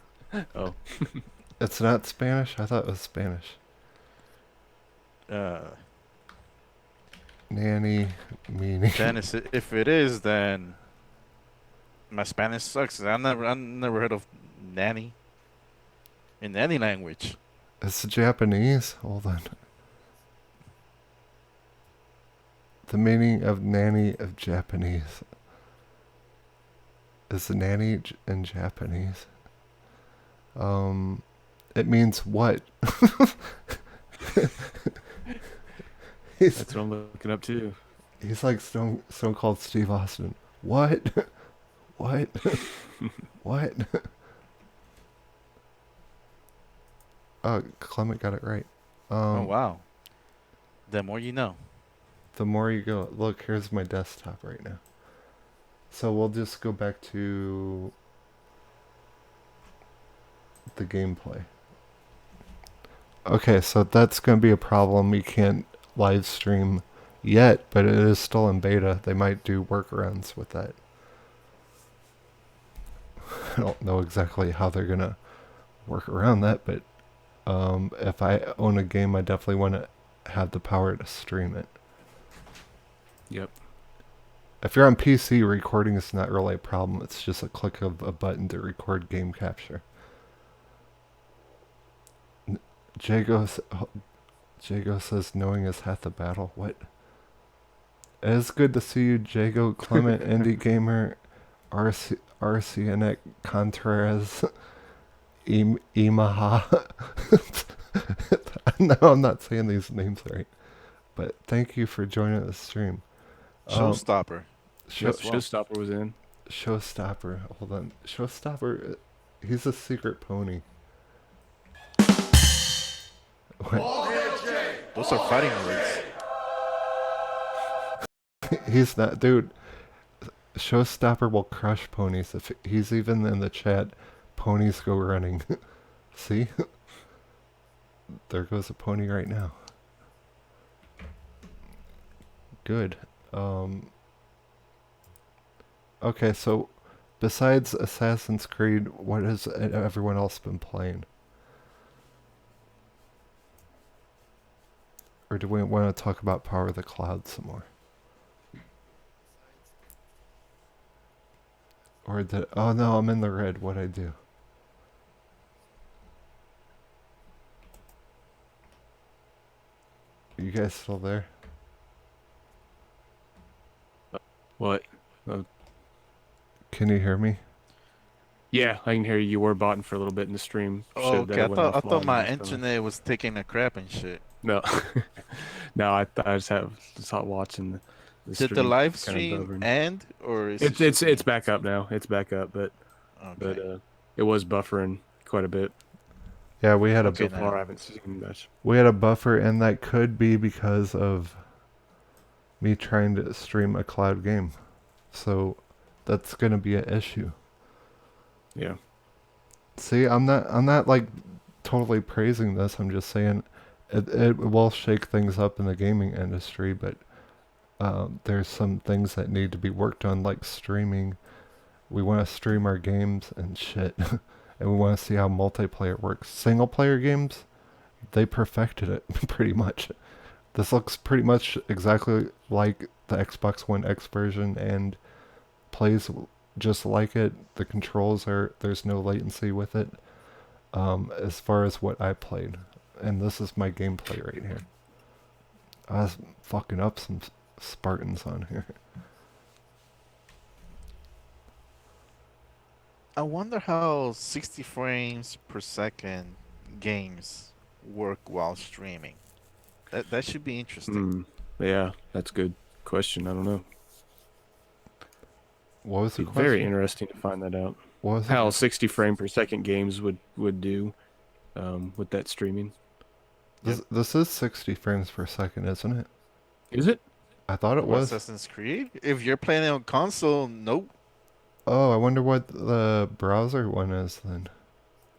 Speaker 4: Oh.
Speaker 2: It's not Spanish? I thought it was Spanish. Nanny meaning.
Speaker 3: Then if it is, then my Spanish sucks. I never heard of nanny in any language.
Speaker 2: It's Japanese. Hold on. The meaning of nanny of Japanese. Is nanny in Japanese? It means what?
Speaker 4: That's what I'm looking up too.
Speaker 2: He's like Stone Cold Steve Austin. What? What? What? Oh, Clement got it right.
Speaker 3: Oh wow. The more you know.
Speaker 2: The more you go. Look, here's my desktop right now. So we'll just go back to the gameplay. Okay, so that's going to be a problem. You can't live stream yet, but it is still in beta. They might do workarounds with that. I don't know exactly how they're going to work around that, but if I own a game, I definitely want to have the power to stream it.
Speaker 4: Yep.
Speaker 2: If you're on PC, recording is not really a problem. It's just a click of a button to record game capture. Jago says knowing is half the battle. What? It is good to see you, Jago, Clement, Indie Gamer, RCNX Contreras, Imaha. No, I'm not saying these names right. But thank you for joining the stream.
Speaker 3: Showstopper.
Speaker 4: Showstopper was in.
Speaker 2: Showstopper. Hold on. Showstopper, he's a secret pony.
Speaker 3: Those are fighting words.
Speaker 2: He's not, dude. Showstopper will crush ponies. If he's even in the chat, ponies go running. See? There goes a pony right now. Good. Okay, so besides Assassin's Creed, what has everyone else been playing? Or do we want to talk about Power of the Cloud some more? Or did... Oh no, I'm in the red. What'd I do? Are you guys still there?
Speaker 4: What?
Speaker 2: Can you hear me?
Speaker 4: Yeah, I can hear you. You were botting for a little bit in the stream.
Speaker 3: Oh,
Speaker 4: Showed that
Speaker 3: okay,
Speaker 4: it went
Speaker 3: I
Speaker 4: off
Speaker 3: thought my
Speaker 4: and stuff.
Speaker 3: internet was taking a crap and shit.
Speaker 4: No, no, I just watching the
Speaker 3: Did the
Speaker 4: stream
Speaker 3: live
Speaker 4: kind of
Speaker 3: stream
Speaker 4: buffering.
Speaker 3: end, or is
Speaker 4: It's back up now. It's back up, but
Speaker 3: okay?
Speaker 4: it was buffering quite a bit.
Speaker 2: Yeah, we had a
Speaker 4: So
Speaker 3: Okay,
Speaker 4: far,
Speaker 3: now.
Speaker 4: I haven't seen much.
Speaker 2: we had a buffer, and that could be because of me trying to stream a cloud game. So that's gonna be an issue.
Speaker 4: Yeah.
Speaker 2: See, I'm not like totally praising this. I'm just saying it will shake things up in the gaming industry, but there's some things that need to be worked on, like streaming. We want to stream our games and shit, and we want to see how multiplayer works. Single player games, they perfected it pretty much. This looks pretty much exactly like the Xbox One X version and plays just like it. The controls there's no latency with it. As far as what I played, and this is my gameplay right here. I was fucking up some Spartans on here.
Speaker 3: I wonder how 60 frames per second games work while streaming. That should be interesting.
Speaker 4: Yeah, that's a good question. I don't know.
Speaker 2: What was the
Speaker 4: Be
Speaker 2: question?
Speaker 4: very interesting to find that out.
Speaker 2: What was
Speaker 4: How
Speaker 2: it?
Speaker 4: 60 frame per second games would do with that streaming.
Speaker 2: This is 60 frames per second, isn't it?
Speaker 4: Is it?
Speaker 2: I thought it was.
Speaker 3: Assassin's Creed? If you're playing it on console, nope.
Speaker 2: Oh, I wonder what the browser one is then.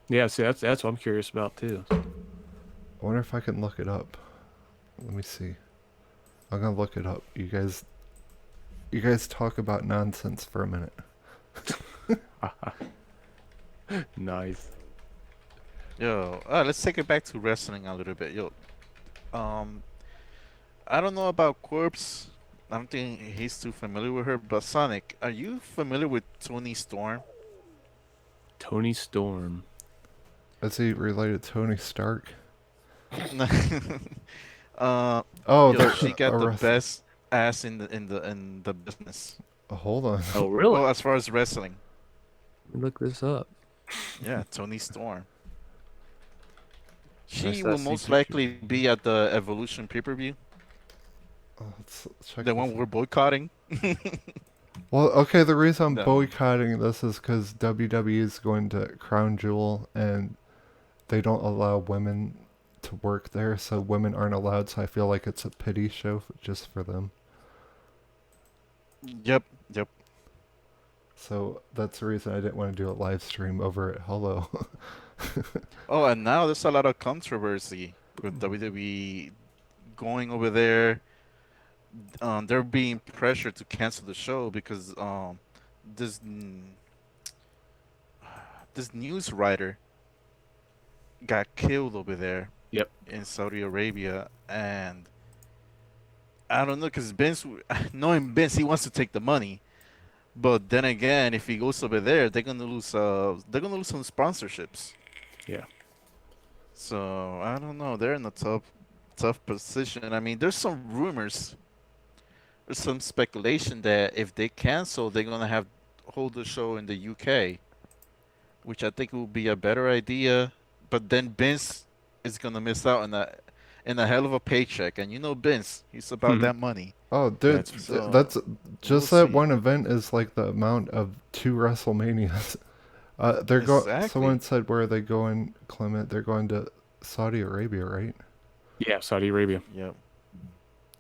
Speaker 4: Yeah, see, that's what I'm curious about too.
Speaker 2: I wonder if I can look it up. Let me see. I'm gonna look it up. You guys talk about nonsense for a minute.
Speaker 4: Nice.
Speaker 3: Yo, let's take it back to wrestling a little bit. Yo, I don't know about Corpse. I don't think he's too familiar with her. But Sonic, are you familiar with Tony Storm?
Speaker 4: Tony Storm.
Speaker 2: Is he related to Tony Stark?
Speaker 3: Oh,
Speaker 2: Oh,
Speaker 3: she got the
Speaker 2: wrestler.
Speaker 3: best ass in the business.
Speaker 2: Hold on.
Speaker 4: Oh, really?
Speaker 3: Well, as far as wrestling,
Speaker 4: Let me look this up.
Speaker 3: yeah, Tony Storm.
Speaker 4: Nice,
Speaker 3: She will
Speaker 4: that's
Speaker 3: most
Speaker 4: super
Speaker 3: likely be at the Evolution pay-per-view,
Speaker 2: Oh, let's check
Speaker 3: the
Speaker 2: this
Speaker 3: one we're boycotting.
Speaker 2: Well, okay, the reason I'm
Speaker 3: No.
Speaker 2: boycotting this is because WWE is going to Crown Jewel and they don't allow women to work there, so women aren't allowed, so I feel like it's a pity show just for them.
Speaker 3: Yep.
Speaker 2: So that's the reason I didn't want to do a live stream over at Hello.
Speaker 3: Oh, and now there's a lot of controversy with WWE going over there. They're being pressured to cancel the show because this this news writer got killed over there.
Speaker 4: Yep.
Speaker 3: In Saudi Arabia, and I don't know, because Vince, knowing Vince, he wants to take the money, but then again, if he goes over there, they're gonna lose some sponsorships.
Speaker 4: Yeah.
Speaker 3: So I don't know. They're in a tough position. I mean, there's some rumors, there's some speculation that if they cancel, they're gonna hold the show in the UK, which I think will be a better idea. But then Vince is gonna miss out on a hell of a paycheck, and you know Vince, he's about that money.
Speaker 2: Oh, dude,
Speaker 4: That's-
Speaker 3: So,
Speaker 2: that's just
Speaker 3: we'll
Speaker 2: that
Speaker 3: see.
Speaker 2: one event is like the amount of 2 WrestleManias. They're going.
Speaker 3: Exactly.
Speaker 2: Someone said where are they going, Clement? They're going to Saudi Arabia, right?
Speaker 4: Yeah, Saudi Arabia.
Speaker 3: Yep.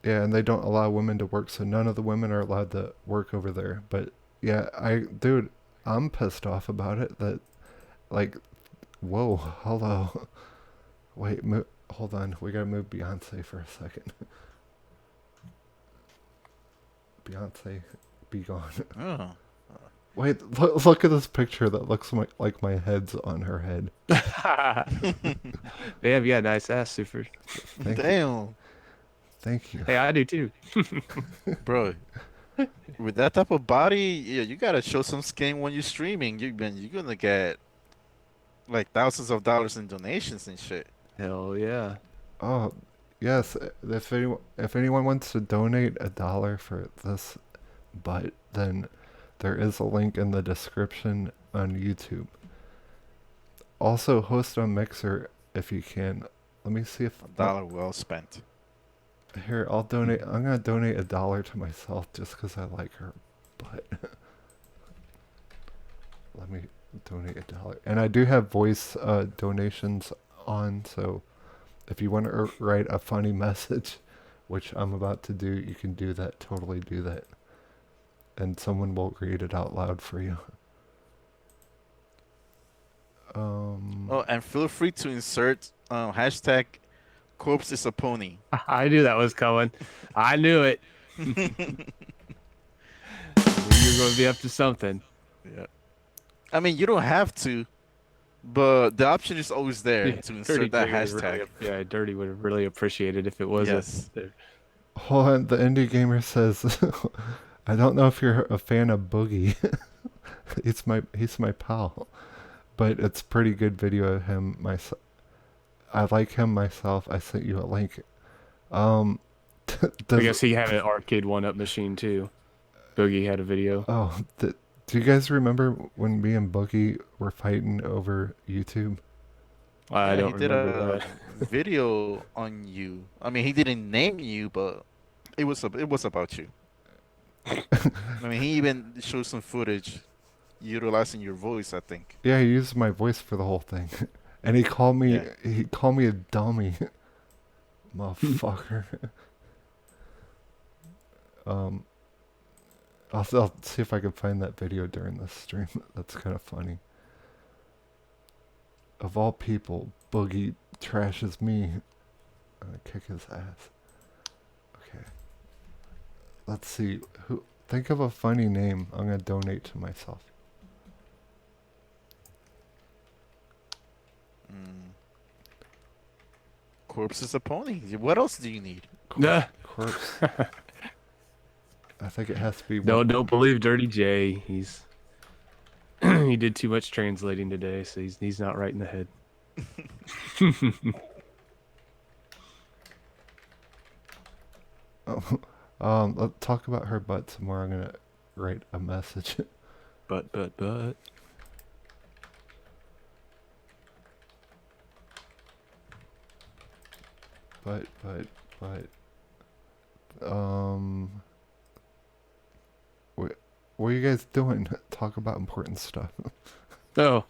Speaker 2: Yeah, and they don't allow women to work, so none of the women are allowed to work over there. But yeah, dude, I'm pissed off about it. That, like, whoa, hello. Wait, hold on. We gotta move Beyonce for a second. Beyonce, be gone.
Speaker 3: Oh.
Speaker 2: Wait, look at this picture that looks like my head's on her head.
Speaker 4: Damn, yeah, nice ass, super.
Speaker 2: Thank you.
Speaker 3: Damn,
Speaker 2: Thank you.
Speaker 4: Hey, I do too.
Speaker 3: bro. With that type of body, yeah, you gotta show some skin when you're streaming. You're gonna get like thousands of dollars in donations and shit.
Speaker 4: Hell yeah.
Speaker 2: Oh, yes. If anyone wants to donate $1 for this butt, then there is a link in the description on YouTube. Also, host on Mixer if you can. Let me see if
Speaker 3: A dollar well spent.
Speaker 2: here I'll donate. I'm gonna donate $1 to myself just because I like her butt. Let me donate $1, and I do have voice donations on. So if you want to write a funny message, which I'm about to do, you can do that. Totally do that. And someone will read it out loud for you.
Speaker 3: Oh, and feel free to insert hashtag corpse is a pony.
Speaker 4: I knew that was coming. I knew it. You're going to be up to something.
Speaker 3: Yeah. I mean, you don't have to, but the option is always there
Speaker 4: Yeah,
Speaker 3: to
Speaker 4: Dirty
Speaker 3: insert that
Speaker 4: Jig would
Speaker 3: hashtag.
Speaker 4: really, yeah, Dirty would have really appreciated if it was.
Speaker 3: Yes.
Speaker 2: Hold on, the indie gamer says, I don't know if you're a fan of Boogie. he's my pal. But it's pretty good video of him myself. I like him myself. I sent you a link.
Speaker 4: I
Speaker 2: Does,
Speaker 4: guess he had an arcade one-up machine too. Boogie had a video.
Speaker 2: oh, do you guys remember when me and Boogie were fighting over YouTube?
Speaker 4: I
Speaker 3: Yeah,
Speaker 4: don't
Speaker 3: he did
Speaker 4: remember
Speaker 3: a
Speaker 4: that.
Speaker 3: video on you. I mean, he didn't name you, but it was about you. I mean, he even showed some footage utilizing your voice, I think.
Speaker 2: Yeah, he used my voice for the whole thing. And he called me
Speaker 3: Yeah.
Speaker 2: a dummy. Motherfucker. um I'll see if I can find that video during this stream. That's kind of funny. Of all people, Boogie trashes me. I'm gonna kick his ass. Okay. Let's see. Think of a funny name. I'm gonna donate to myself.
Speaker 3: Mm. Corpse is a pony. What else do you need?
Speaker 4: Nah.
Speaker 2: Corpse. I think it has to be
Speaker 4: Don't believe Dirty J. He's he did too much translating today, so he's not right in the head.
Speaker 2: Let's talk about her butt some more. I'm gonna write a message.
Speaker 4: But.
Speaker 2: but what are you guys doing? Talk about important stuff.
Speaker 4: Oh.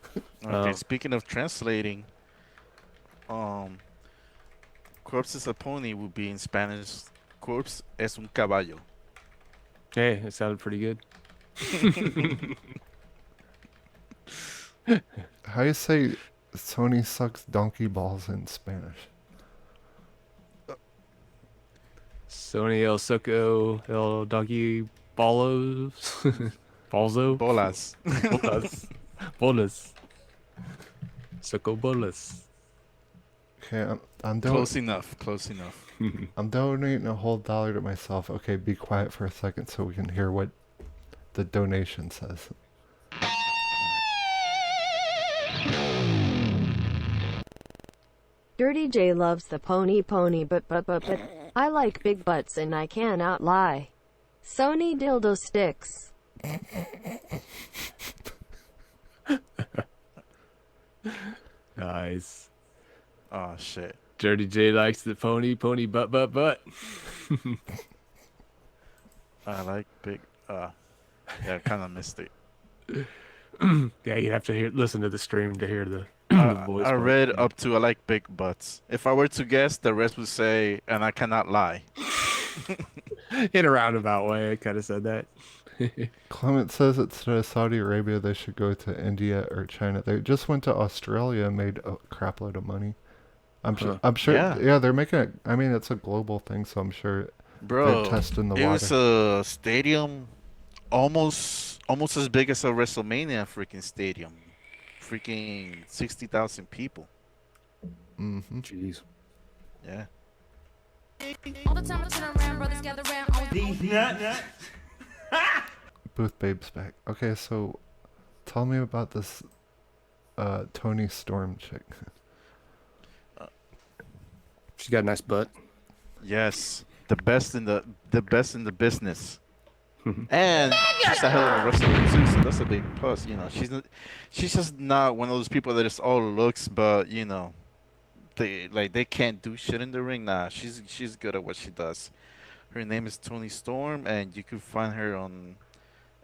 Speaker 3: Okay, speaking of translating, corpse is a pony would be in Spanish. Corpse es un caballo.
Speaker 4: Hey, it sounded pretty good.
Speaker 2: How you say Sony sucks donkey balls in Spanish?
Speaker 4: Sony El Soco El Donkey Bolos. Balzo?
Speaker 3: Bolas.
Speaker 4: Bolas. Bolas. Soco Bolas.
Speaker 2: Okay, I'm
Speaker 3: Close enough. Close enough.
Speaker 2: I'm donating a whole $1 to myself. Okay, be quiet for a second so we can hear what the donation says.
Speaker 7: Dirty J loves the pony, but I like big butts and I cannot lie. Sony dildo sticks.
Speaker 4: Nice.
Speaker 3: Oh shit.
Speaker 4: Dirty J likes the pony, but.
Speaker 3: I like big. Yeah, kind of missed it.
Speaker 4: Yeah, you'd have to listen to the stream to hear the voice.
Speaker 3: I
Speaker 4: part.
Speaker 3: read up to I like big butts. If I were to guess, the rest would say, and I cannot lie.
Speaker 4: In a roundabout way, I kind of said that.
Speaker 2: Clement says instead of Saudi Arabia, they should go to India or China. They just went to Australia and made a crap load of money. I'm sure. Yeah, they're making it. I mean, it's a global thing, so I'm sure
Speaker 3: Bro,
Speaker 2: they're testing the
Speaker 3: it
Speaker 2: water.
Speaker 3: was a stadium almost as big as a WrestleMania freaking stadium. Freaking 60,000 people.
Speaker 2: Mm-hmm.
Speaker 4: Jeez.
Speaker 3: Yeah.
Speaker 1: All the time I turn around, brothers gather around. These nuts.
Speaker 2: Booth Babe's back. Okay, so tell me about this Tony Storm chick.
Speaker 4: She's got a nice butt.
Speaker 3: Yes. The best in the business. And she's a hell of a wrestler too, so that's a big plus. You know, she's just not one of those people that is all looks, but you know, they can't do shit in the ring. Nah, she's good at what she does. Her name is Tony Storm, and you can find her on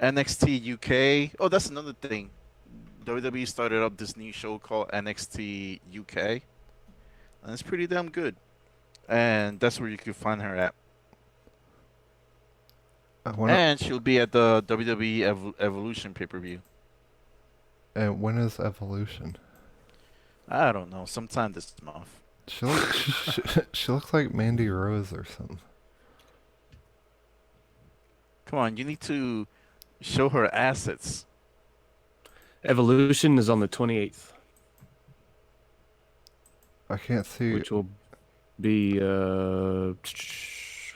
Speaker 3: NXT UK. Oh, that's another thing. WWE started up this new show called NXT UK, and it's pretty damn good. And that's where you can find her at. And she'll be at the WWE Evolution pay-per-view.
Speaker 2: And when is Evolution?
Speaker 3: I don't know. Sometime this month.
Speaker 2: She looks like Mandy Rose or something.
Speaker 3: Come on, you need to show her assets.
Speaker 4: Evolution is on the 28th.
Speaker 2: I can't see.
Speaker 4: Which will be a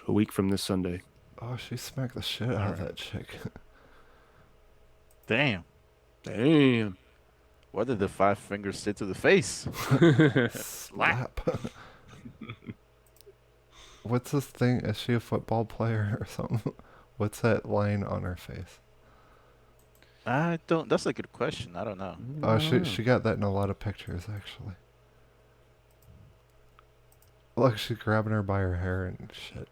Speaker 4: week from this Sunday.
Speaker 2: Oh, she smacked the shit out of that chick.
Speaker 3: Damn.
Speaker 4: Damn.
Speaker 3: What did the 5 fingers say to the face?
Speaker 2: Slap. What's this thing? Is she a football player or something? What's that line on her face?
Speaker 3: I don't. That's a good question. I don't know.
Speaker 2: Oh, she got that in a lot of pictures actually. Look, she's grabbing her by her hair and shit.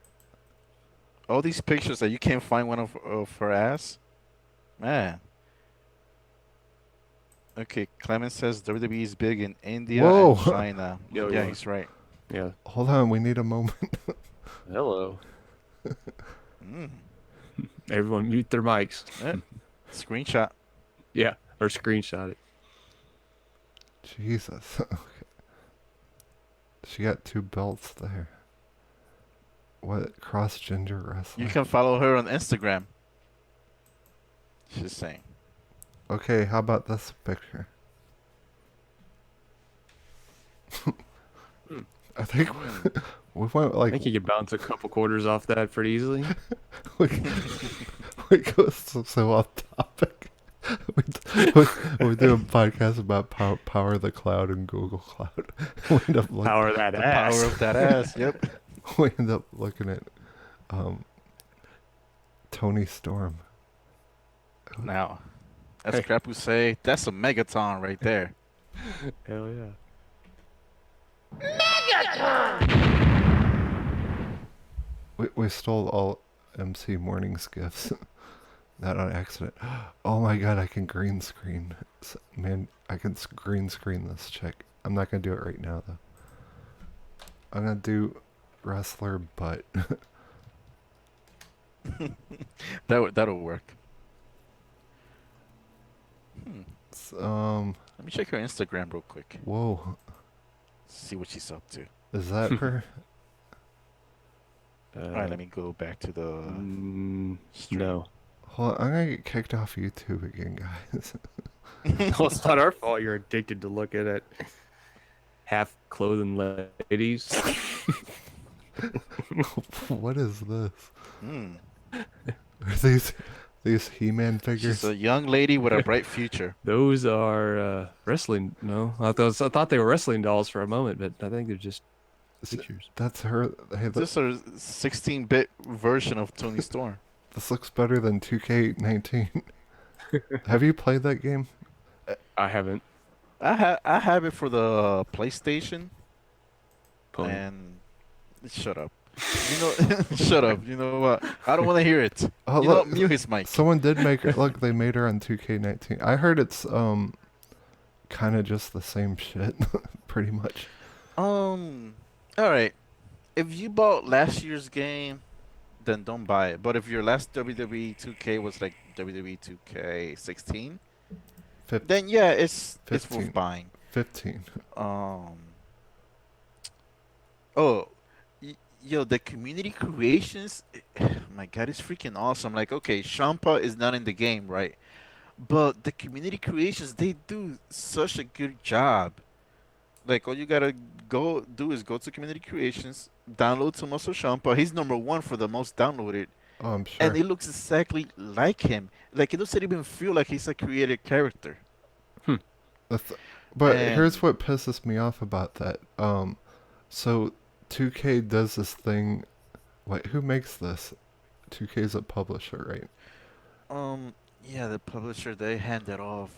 Speaker 3: All these pictures that you can't find one of her ass, man. Okay, Clement says WWE is big in India
Speaker 2: Whoa.
Speaker 3: and China.
Speaker 4: Yo,
Speaker 3: yeah,
Speaker 4: yo.
Speaker 3: he's right.
Speaker 4: Yeah.
Speaker 2: Hold on, we need a moment.
Speaker 4: Hello.
Speaker 3: Mm.
Speaker 4: Everyone mute their mics.
Speaker 3: Screenshot.
Speaker 4: Yeah. Or screenshot it.
Speaker 2: Jesus. Okay. She got 2 belts there. What? Cross-gender wrestling?
Speaker 3: You can follow her on Instagram. She's saying.
Speaker 2: Okay, how about this picture? I think we went
Speaker 4: I
Speaker 2: like
Speaker 4: think you could bounce a couple quarters off that pretty easily.
Speaker 2: we, we go so off topic. We do a podcast about power of the cloud and Google Cloud. We end up
Speaker 4: Power that
Speaker 3: The
Speaker 4: ass.
Speaker 3: power of that ass. Yep.
Speaker 2: we end up looking at Tony Storm.
Speaker 3: Now, as
Speaker 4: Hey.
Speaker 3: Crap would say, that's a megaton right there.
Speaker 4: Hell yeah.
Speaker 2: We stole all MC Morning's gifts. Not on accident. Oh my god, I can green screen. Man, I can green screen this chick. I'm not gonna do it right now though. I'm gonna do wrestler butt.
Speaker 3: That'll work. Let me check her Instagram real quick.
Speaker 2: Whoa.
Speaker 3: See what she's up to.
Speaker 2: Is that her?
Speaker 3: All right, let me go back to the stream.
Speaker 4: No.
Speaker 2: Hold on, I'm gonna get kicked off YouTube again, guys.
Speaker 4: Well, it's not our fault you're addicted to looking at half clothing ladies.
Speaker 2: What is this?
Speaker 3: Hmm.
Speaker 2: Are these He-Man figures?
Speaker 3: She's a young lady with a bright future.
Speaker 4: Those are wrestling. No, I thought they were wrestling dolls for a moment, but I think they're just pictures.
Speaker 2: That's her. Hey,
Speaker 3: This is a 16-bit version of Tony Storm.
Speaker 2: this looks better than 2K19. Have you played that game?
Speaker 4: I haven't.
Speaker 3: I have it for the PlayStation.
Speaker 4: Pony.
Speaker 3: And shut up. You know, shut up. You know what? I don't want to hear it.
Speaker 2: Oh,
Speaker 3: You know,
Speaker 2: look,
Speaker 3: mute his mic.
Speaker 2: someone did make her. Look, they made her on 2K19. I heard it's kind of just the same shit, pretty much.
Speaker 3: All right. If you bought last year's game, then don't buy it. But if your last WWE 2K was like WWE 2K16,
Speaker 2: Fif-
Speaker 3: then yeah, it's
Speaker 2: 15.
Speaker 3: worth buying.
Speaker 2: 15.
Speaker 3: Oh, yo, the community creations, my God, it's freaking awesome. Like, okay, Champa is not in the game, right? But the community creations, they do such a good job. Like, all you gotta go do is go to community creations, download Tommaso Champa. He's #1 for the most downloaded,
Speaker 2: Oh, I'm sure.
Speaker 3: and it looks exactly like him. Like, it doesn't even feel like he's a created character.
Speaker 2: But
Speaker 3: And-
Speaker 2: here's what pisses me off about that. So 2K does this thing. Wait, who makes this? 2K is a publisher, right?
Speaker 3: Yeah, the publisher, they hand it off.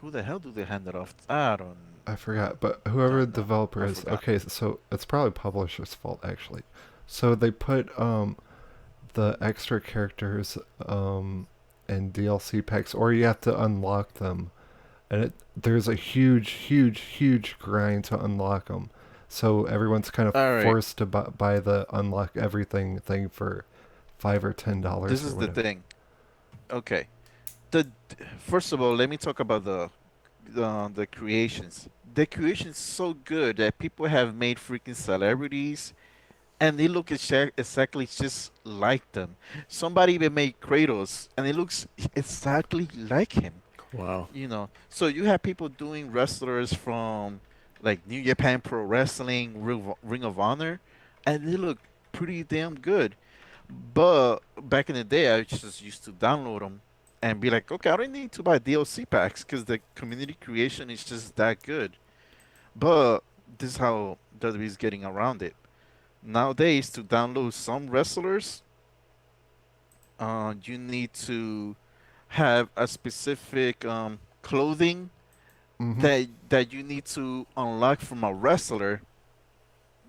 Speaker 3: Who the hell do they hand it off? I don't.
Speaker 2: I forgot, but whoever the
Speaker 3: Don't know.
Speaker 2: developer
Speaker 3: I
Speaker 2: is,
Speaker 3: forgot.
Speaker 2: okay, so it's probably publisher's fault actually. So they put the extra characters in DLC packs, or you have to unlock them, and there's a huge grind to unlock them. So everyone's kind of
Speaker 3: All right.
Speaker 2: forced to buy the unlock everything thing for $5 or $10.
Speaker 3: This
Speaker 2: or
Speaker 3: is the
Speaker 2: whatever.
Speaker 3: thing. Okay. First of all, let me talk about the creations. The creation's so good that people have made freaking celebrities, and they look exactly just like them. Somebody even made Kratos, and it looks exactly like him.
Speaker 4: Wow.
Speaker 3: You know, so you have people doing wrestlers from like New Japan Pro Wrestling, Ring of Honor, and they look pretty damn good. But back in the day, I just used to download them, and be like, okay, I don't need to buy DLC packs because the community creation is just that good. But this is how WWE is getting around it. Nowadays, to download some wrestlers, you need to have a specific clothing
Speaker 2: Mm-hmm.
Speaker 3: that you need to unlock from a wrestler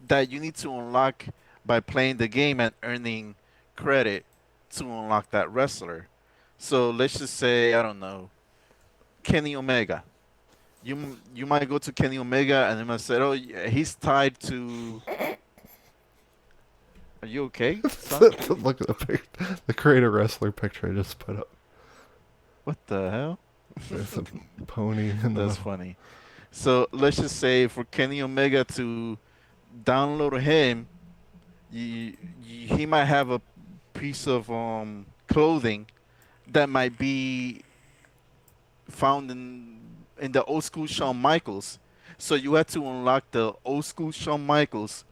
Speaker 3: that you need to unlock by playing the game and earning credit to unlock that wrestler. So let's just say, I don't know, Kenny Omega. You might go to Kenny Omega and they might say, oh yeah, he's tied to. Are you okay, son?
Speaker 2: Look at the creator wrestler picture I just put up.
Speaker 3: What the hell?
Speaker 2: There's a pony in the
Speaker 3: That's funny. So let's just say for Kenny Omega to download him, he might have a piece of clothing that might be found in the old school Shawn Michaels. So you had to unlock the old school Shawn Michaels.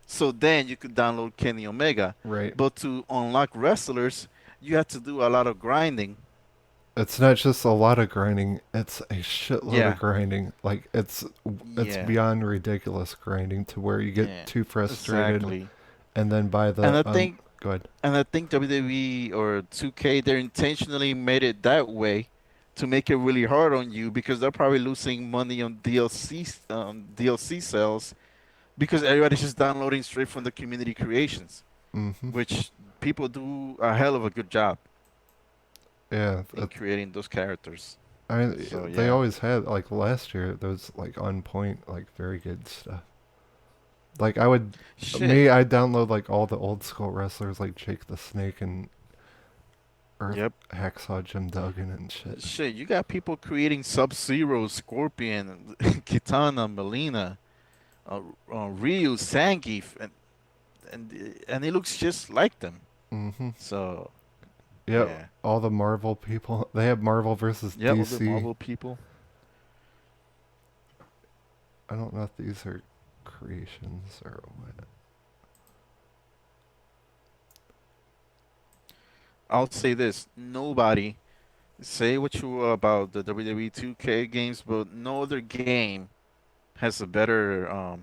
Speaker 3: So then you could download Kenny Omega.
Speaker 2: right.
Speaker 3: But to unlock wrestlers, you have to do a lot of grinding.
Speaker 2: It's not just a lot of grinding; it's a shitload
Speaker 3: Yeah.
Speaker 2: of grinding. Like it's
Speaker 3: Yeah.
Speaker 2: beyond ridiculous grinding to where you get
Speaker 3: Yeah,
Speaker 2: too frustrated,
Speaker 3: Exactly.
Speaker 2: and then by the
Speaker 3: And I think
Speaker 2: go ahead.
Speaker 3: And I think WWE or 2K, they intentionally made it that way to make it really hard on you because they're probably losing money on DLC sales because everybody's just downloading straight from the community creations,
Speaker 2: Mm-hmm.
Speaker 3: which people do a hell of a good job
Speaker 2: Yeah,
Speaker 3: in creating those characters.
Speaker 2: I mean,
Speaker 3: So,
Speaker 2: they
Speaker 3: yeah.
Speaker 2: always had like last year. Those like on point, like very good stuff. Like I would,
Speaker 3: Shit.
Speaker 2: I download like all the old school wrestlers like Jake the Snake and Earth
Speaker 3: Yep.
Speaker 2: Hacksaw Jim Duggan and shit.
Speaker 3: Shit, you got people creating Sub-Zero, Scorpion, Kitana, Melina, Ryu, Zangief, and it looks just like them.
Speaker 2: Mm-hmm.
Speaker 3: So
Speaker 2: Yep.
Speaker 3: yeah.
Speaker 2: All the Marvel people. They have Marvel versus
Speaker 3: Yeah, all
Speaker 2: DC.
Speaker 3: the Marvel people.
Speaker 2: I don't know if these are creations or what.
Speaker 3: I'll say this: nobody say what you will about the WWE 2K games, but no other game has a better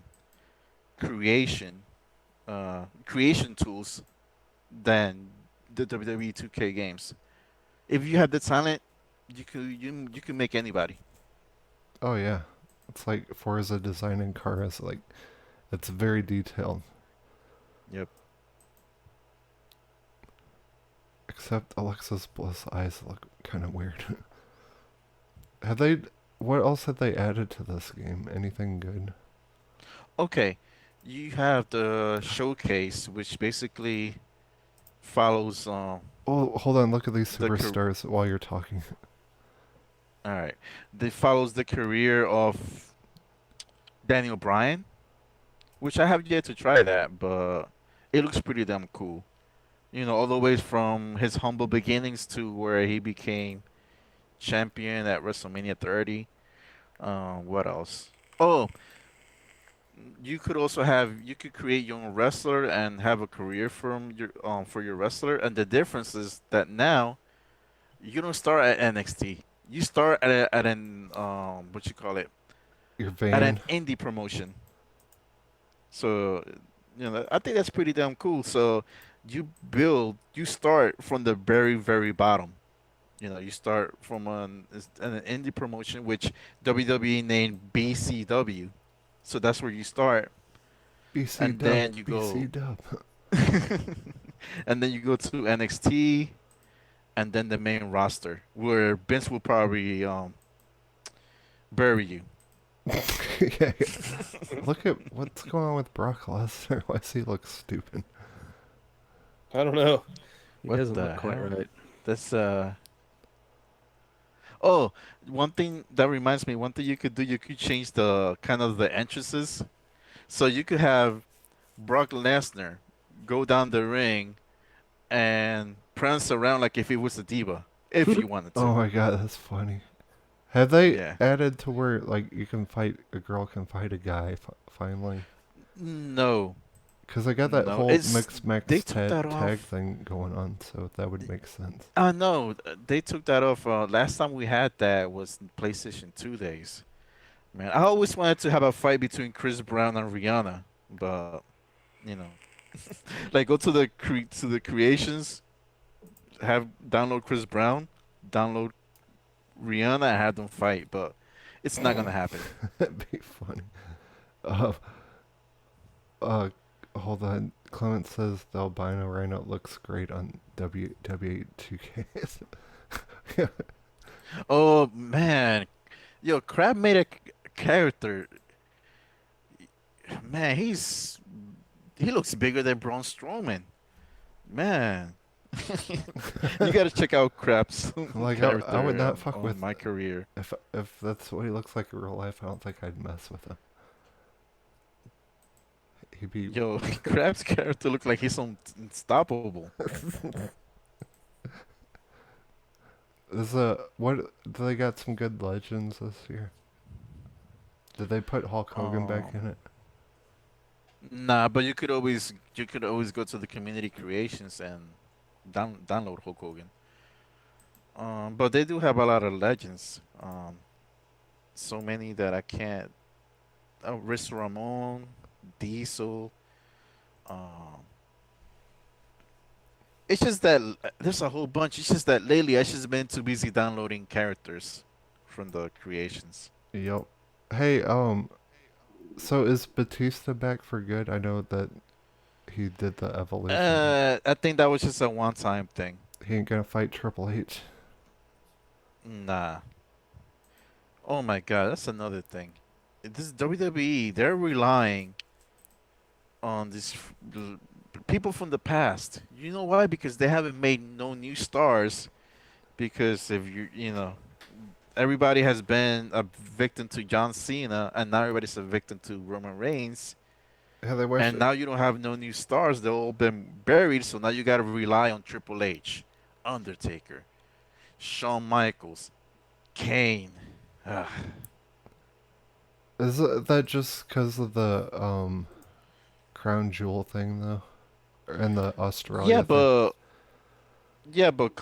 Speaker 3: creation creation tools than the WWE 2K games. If you have the talent, you can make anybody.
Speaker 2: Oh yeah, it's like Forza designing cars. Like, it's very detailed.
Speaker 3: Yep.
Speaker 2: Except Alexa's Bliss eyes look kind of weird. Have they? What else have they added to this game? Anything good?
Speaker 3: Okay, you have the showcase, which basically follows.
Speaker 2: Oh, hold on. Look at these
Speaker 3: The
Speaker 2: superstars while you're talking.
Speaker 3: All right, they follows the career of Daniel Bryan, which I have yet to try that, but it looks pretty damn cool. You know, all the way from his humble beginnings to where he became champion at WrestleMania 30. What else? Oh, you could create your own wrestler and have a career from your for your wrestler, and the difference is that now you don't start at NXT. You start at an what you call it,
Speaker 2: Your
Speaker 3: at an
Speaker 2: van.
Speaker 3: indie promotion. So, you know, I think that's pretty damn cool. So you start from the very, very bottom. You know, you start from an indie promotion, which WWE named BCW. So that's where you start,
Speaker 2: BC
Speaker 3: and
Speaker 2: Dub.
Speaker 3: then you
Speaker 2: BC
Speaker 3: go,
Speaker 2: Dub.
Speaker 3: and then you go to NXT, and then the main roster, where Vince will probably bury you.
Speaker 2: Yeah. Look at what's going on with Brock Lesnar. Why does he look stupid?
Speaker 4: I don't know. He
Speaker 3: What
Speaker 4: doesn't
Speaker 3: the
Speaker 4: look quite
Speaker 3: hell?
Speaker 4: right.
Speaker 3: That's Oh, one thing that reminds me, one thing you could do, you could change the kind of the entrances. So you could have Brock Lesnar go down the ring and prance around like if he was a diva, if you wanted to.
Speaker 2: Oh my god, that's funny. Have they
Speaker 3: Yeah.
Speaker 2: added to where like you can fight a girl can fight a guy finally?
Speaker 3: No,
Speaker 2: Because I got that
Speaker 3: No,
Speaker 2: whole
Speaker 3: it's
Speaker 2: mix max
Speaker 3: they took that
Speaker 2: tag
Speaker 3: off.
Speaker 2: thing going on, so that would make sense.
Speaker 3: I know they took that off. Last time we had that was PlayStation 2 days. Man, I always wanted to have a fight between Chris Brown and Rihanna, but you know, like go to the creations, have download Chris Brown, download Rihanna, and have them fight. But it's not gonna happen.
Speaker 2: That'd be funny. Uh, uh, hold on. Clement says the albino rhino looks great on WWE 2K.
Speaker 3: Oh man, yo, Crab made a character. Man, he looks bigger than Braun Strowman. Man, you gotta check out Crab's
Speaker 2: Like
Speaker 3: character
Speaker 2: I would not fuck
Speaker 3: on
Speaker 2: with
Speaker 3: my career.
Speaker 2: if that's what he looks like in real life. I don't think I'd mess with him. He'd be
Speaker 3: Yo, Crab's character looks like he's unstoppable.
Speaker 2: What do they got some good legends this year? Did they put Hulk Hogan back in it?
Speaker 3: Nah, but you could always go to the community creations and download Hulk Hogan. But they do have a lot of legends. So many that I can't. Riz Ramon, Diesel. Um, it's just that there's a whole bunch. It's just that lately I just been too busy downloading characters from the creations.
Speaker 2: Yep. Hey, so is Batista back for good? I know that he did the evolution.
Speaker 3: I think that was just a one-time thing.
Speaker 2: He ain't gonna fight Triple H.
Speaker 3: Nah. Oh my God, that's another thing. This WWE, they're relying on people from the past. You know why? Because they haven't made no new stars. Because if everybody has been a victim to John Cena, and now everybody's a victim to Roman Reigns.
Speaker 2: Yeah, they wish.
Speaker 3: And now you don't have no new stars. They've all been buried. So now you got to rely on Triple H, Undertaker, Shawn Michaels, Kane. Ugh.
Speaker 2: Is that just because of the crown jewel thing though, and the Australia?
Speaker 3: Yeah, but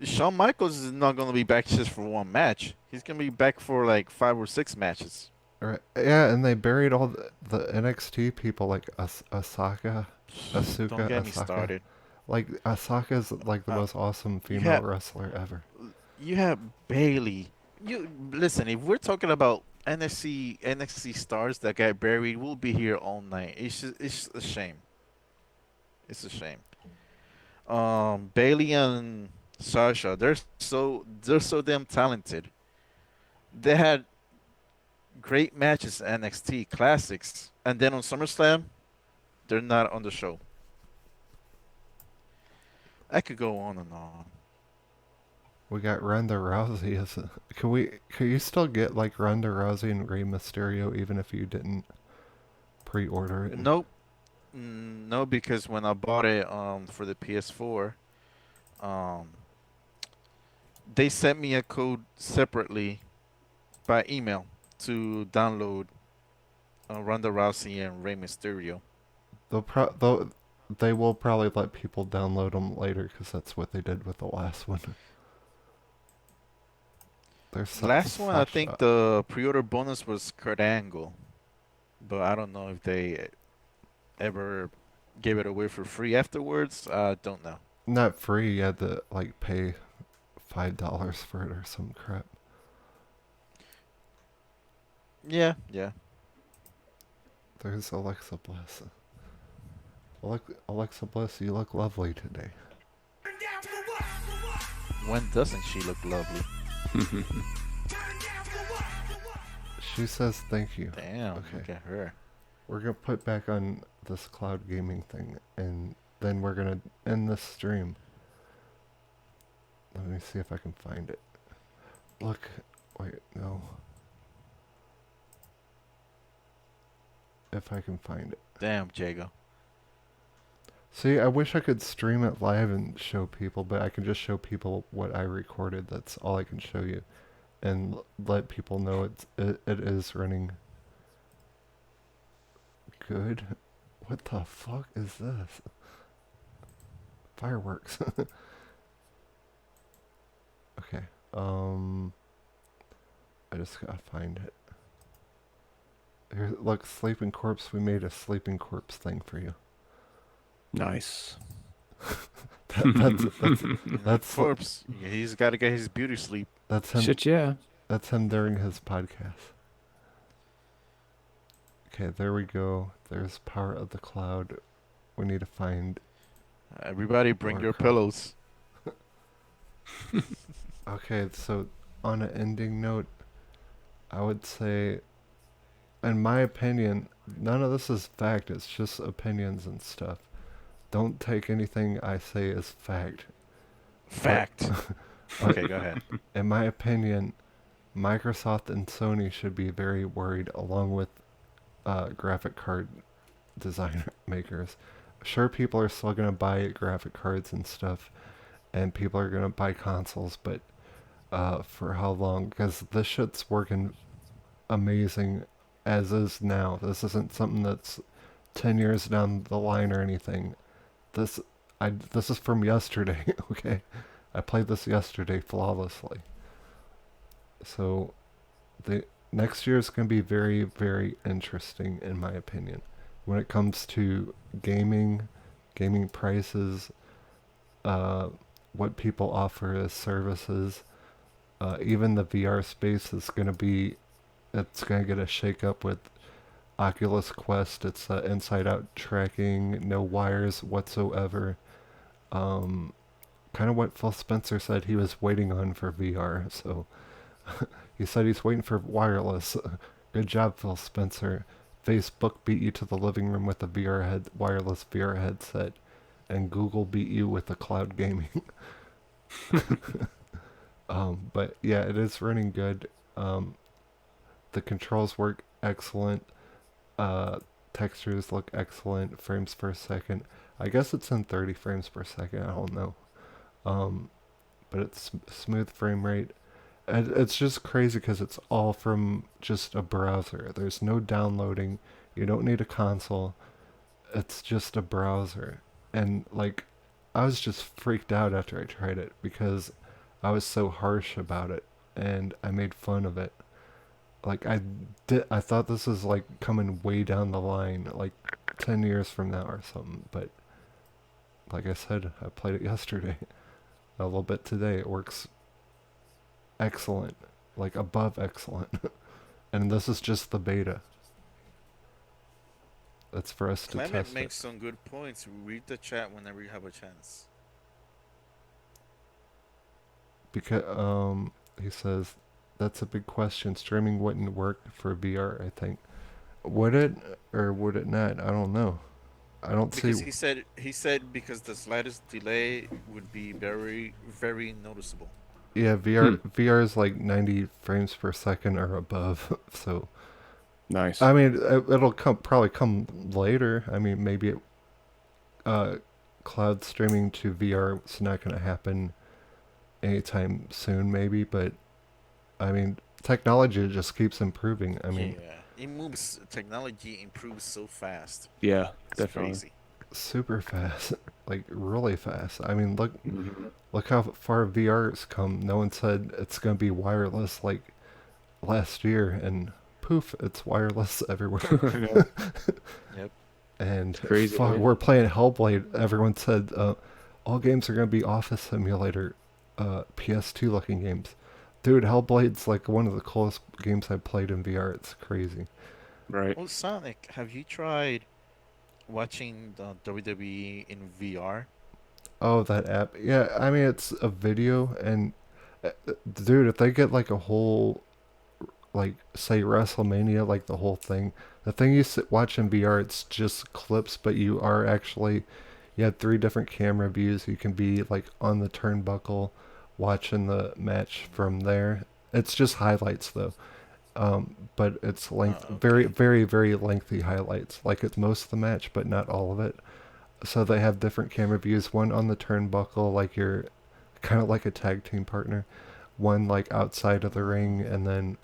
Speaker 3: Shawn Michaels is not gonna be back just for one match. He's gonna be back for like 5 or 6 matches.
Speaker 2: Right. Yeah, and they buried all the NXT people like Asuka.
Speaker 3: Don't get me
Speaker 2: Asuka.
Speaker 3: started.
Speaker 2: Like Asuka's like the most awesome female wrestler ever.
Speaker 3: You have Bailey. You listen. If we're talking about NXT stars that got buried, we'll be here all night. It's a shame. It's a shame. Bailey and Sasha, they're so damn talented. They had great matches at NXT classics, and then on SummerSlam, they're not on the show. I could go on and on.
Speaker 2: We got Ronda Rousey. Can you still get like Ronda Rousey and Rey Mysterio even if you didn't pre-order it?
Speaker 3: Nope. No, because when I bought it for the PS4, they sent me a code separately by email to download Ronda Rousey and Rey Mysterio.
Speaker 2: They will probably let people download them later because that's what they did with the last one.
Speaker 3: Last one, I think the pre-order bonus was Kurt Angle, but I don't know if they ever gave it away for free afterwards. I don't know.
Speaker 2: Not free. You had to like pay $5 for it or some crap.
Speaker 3: Yeah.
Speaker 2: There's Alexa Bliss. Alexa Bliss, you look lovely today.
Speaker 3: When doesn't she look lovely?
Speaker 2: She says thank you.
Speaker 3: Damn,
Speaker 2: Okay.
Speaker 3: look at her.
Speaker 2: We're gonna put back on this cloud gaming thing, and then we're gonna end this stream. Let me see if I can find it. Look, wait, no. If I can find it.
Speaker 3: Damn, Jago.
Speaker 2: See, I wish I could stream it live and show people, but I can just show people what I recorded. That's all I can show you, and let people know it is running good. What the fuck is this? Fireworks. Okay. I just gotta find it. Here, look, Sleeping Corpse. We made a Sleeping Corpse thing for you.
Speaker 4: Nice.
Speaker 2: That's
Speaker 3: Corpse. Yeah, he's got to get his beauty sleep.
Speaker 2: that's him.
Speaker 4: Shit, yeah.
Speaker 2: That's him during his podcast. Okay, there we go. There's Power of the Cloud. We need to find.
Speaker 3: Everybody, bring
Speaker 2: Or
Speaker 3: your
Speaker 2: co-
Speaker 3: pillows.
Speaker 2: Okay, so on an ending note, I would say, in my opinion, none of this is fact. It's just opinions and stuff. Don't take anything I say as fact.
Speaker 3: Fact. Okay, go ahead.
Speaker 2: In my opinion, Microsoft and Sony should be very worried, along with graphic card designer makers. Sure, people are still gonna buy graphic cards and stuff, and people are gonna buy consoles, but for how long? Because this shit's working amazing as is now. This isn't something that's 10 years down the line or anything. This is from yesterday, okay? I played this yesterday flawlessly. So the next year is going to be very, very interesting in my opinion. When it comes to gaming prices, what people offer as services, even the VR space is going to be, it's going to get a shake up with Oculus Quest. It's inside out tracking, no wires whatsoever. Kind of what Phil Spencer said he was waiting on for VR. So he said he's waiting for wireless. Good job, Phil Spencer. Facebook beat you to the living room with a wireless VR headset, and Google beat you with the cloud gaming. But yeah, it is running good. The controls work excellent. Textures look excellent. Frames per second. I guess it's in 30 frames per second. I don't know. But it's smooth frame rate. And it's just crazy because it's all from just a browser. There's no downloading. You don't need a console. It's just a browser. And like, I was just freaked out after I tried it because I was so harsh about it and I made fun of it. Like I thought this was like coming way down the line, like 10 years from now or something. But like I said, I played it yesterday, a little bit today. It works excellent, like above excellent. And this is just the beta. That's for us to
Speaker 3: Clement
Speaker 2: test
Speaker 3: makes
Speaker 2: it.
Speaker 3: some good points. Read the chat whenever you have a chance.
Speaker 2: Because he says that's a big question. Streaming wouldn't work for VR, I think. Would it or would it not? I don't know. I don't
Speaker 3: Because
Speaker 2: see.
Speaker 3: he said because the slightest delay would be very, very noticeable.
Speaker 2: Yeah, VR is like 90 frames per second or above. So
Speaker 4: Nice.
Speaker 2: I mean, it'll probably come later. I mean, maybe cloud streaming to VR is not going to happen anytime soon, maybe. But I mean, technology just keeps improving. I mean,
Speaker 3: Yeah, it moves. Technology improves so fast.
Speaker 4: Yeah,
Speaker 3: It's
Speaker 4: definitely.
Speaker 3: crazy.
Speaker 2: super fast, like really fast. I mean,
Speaker 4: Mhm.
Speaker 2: look how far VR's come. No one said it's going to be wireless like last year, and poof, it's wireless everywhere.
Speaker 4: I know.
Speaker 3: Yep.
Speaker 2: And
Speaker 4: crazy,
Speaker 2: fuck,
Speaker 4: right?
Speaker 2: we're playing Hellblade. Everyone said all games are going to be Office Simulator, PS2 looking games. Dude, Hellblade's like one of the coolest games I've played in VR. It's crazy.
Speaker 4: Right.
Speaker 3: Oh, Sonic, have you tried watching the WWE in VR?
Speaker 2: Oh, that app. Yeah, I mean, it's a video, and dude, if they get like a whole, like, say WrestleMania, like the whole thing, the thing watch in VR, it's just clips, but you are actually, you have 3 different camera views. You can be like on the turnbuckle watching the match from there. It's just highlights though. But it's very,
Speaker 3: Okay.
Speaker 2: very, very lengthy highlights. Like it's most of the match, but not all of it. So they have different camera views. One on the turnbuckle, like you're kind of like a tag team partner. One like outside of the ring, and then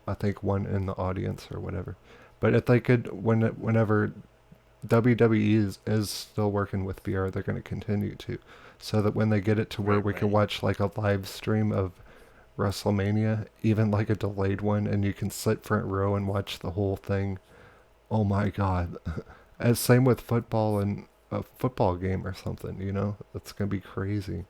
Speaker 2: I think one in the audience or whatever. But if they could, whenever WWE is still working with VR. They're going to continue to, so that when they get it to where we can watch like a live stream of WrestleMania, even like a delayed one, and you can sit front row and watch the whole thing. Oh my God! As same with football and a football game or something. You know, that's gonna be crazy.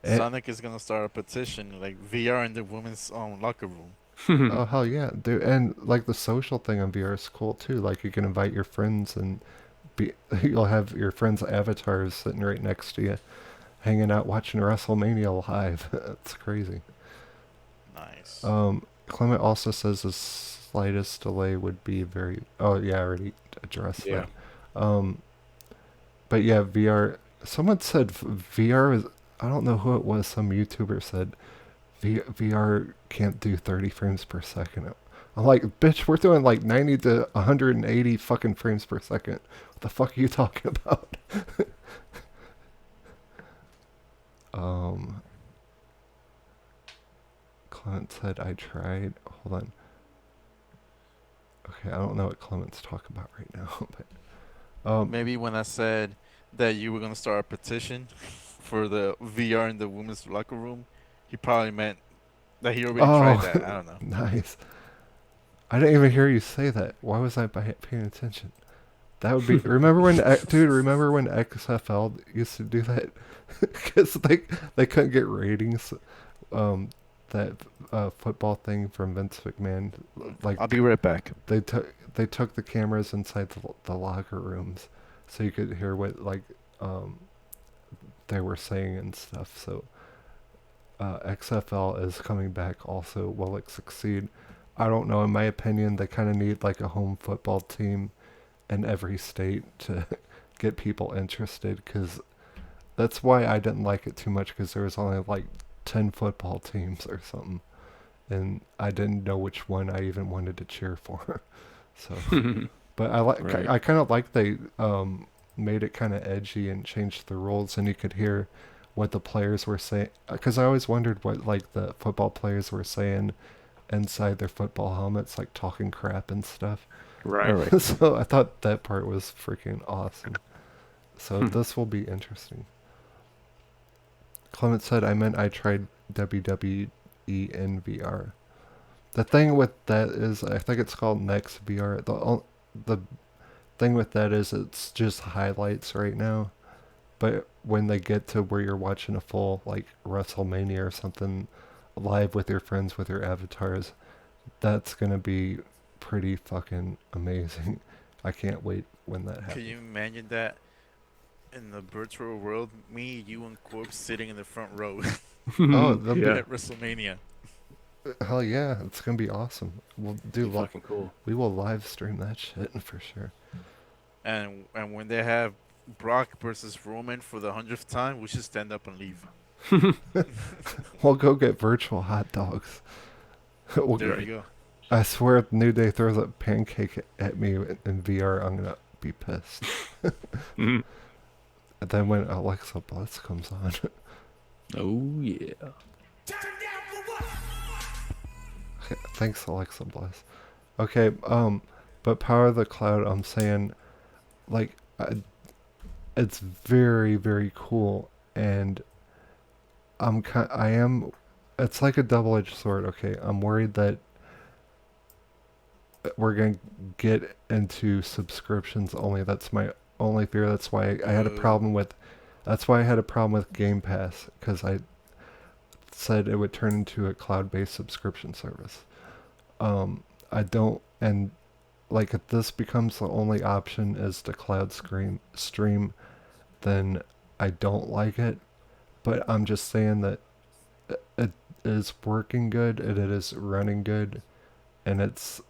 Speaker 3: Sonic is gonna start a petition like VR in the women's locker room.
Speaker 2: Oh hell yeah, dude! And like the social thing on VR is cool too. Like you can invite your friends and you'll have your friends' avatars sitting right next to you, hanging out watching WrestleMania live. That's crazy.
Speaker 3: Nice.
Speaker 2: Clement also says the slightest delay would be very. Oh yeah, I already addressed that. But yeah, VR. Someone said VR is. I don't know who it was. Some YouTuber said VR can't do 30 frames per second. I'm like, bitch, we're doing like 90 to 180 fucking frames per second. What the fuck are you talking about? Clement said I tried. Hold on. Okay, I don't know what Clement's talking about right now, but
Speaker 3: Maybe when I said that you were gonna start a petition for the VR in the women's locker room, he probably meant that he already tried that. I don't know.
Speaker 2: Nice. I didn't even hear you say that. Why was I paying attention? That would be. Remember when, dude? Remember when XFL used to do that? Because they couldn't get ratings. That football thing from Vince McMahon. Like
Speaker 3: I'll be right back.
Speaker 2: they took the cameras inside the locker rooms, so you could hear what like they were saying and stuff. So XFL is coming back also. Will it succeed? I don't know. In my opinion, they kind of need like a home football team in every state to get people interested, because that's why I didn't like it too much, because there was only like 10 football teams or something, and I didn't know which one I even wanted to cheer for. So, but I like
Speaker 4: Right.
Speaker 2: I kind of like they made it kind of edgy and changed the rules, and you could hear what the players were saying, because I always wondered what like the football players were saying inside their football helmets, like talking crap and stuff.
Speaker 4: Right.
Speaker 2: So I thought that part was freaking awesome. So this will be interesting. Clement said, I meant I tried WWE in VR. The thing with that is, I think it's called Next VR. The thing with that is it's just highlights right now. But when they get to where you're watching a full, like, WrestleMania or something live with your friends, with your avatars, that's going to be pretty fucking amazing. I can't wait when that happens.
Speaker 3: Can you imagine that in the virtual world? Me, you, and Corpse sitting in the front row
Speaker 2: Oh, they'll
Speaker 4: Yeah.
Speaker 3: at WrestleMania.
Speaker 2: hell yeah, it's going to be awesome. We'll do
Speaker 4: Fucking cool.
Speaker 2: we will live stream that shit for sure.
Speaker 3: And when they have Brock versus Roman for the 100th time, we should stand up and leave.
Speaker 2: We'll go get virtual hot dogs.
Speaker 3: There you go.
Speaker 2: I swear if New Day throws a pancake at me in VR, I'm going to be pissed.
Speaker 4: Mhm.
Speaker 2: And then when Alexa Bliss comes on.
Speaker 4: Oh yeah.
Speaker 2: Okay, thanks, Alexa Bliss. Okay, but Power of the Cloud, I'm saying, like, it's very, very cool, and it's like a double-edged sword, okay? I'm worried that we're going to get into subscriptions only. That's my only fear. That's why I had a problem with Game Pass, because I said it would turn into a cloud-based subscription service. I don't, and like if this becomes the only option is the cloud stream, then I don't like it. But I'm just saying that it is working good, and it is running good, and it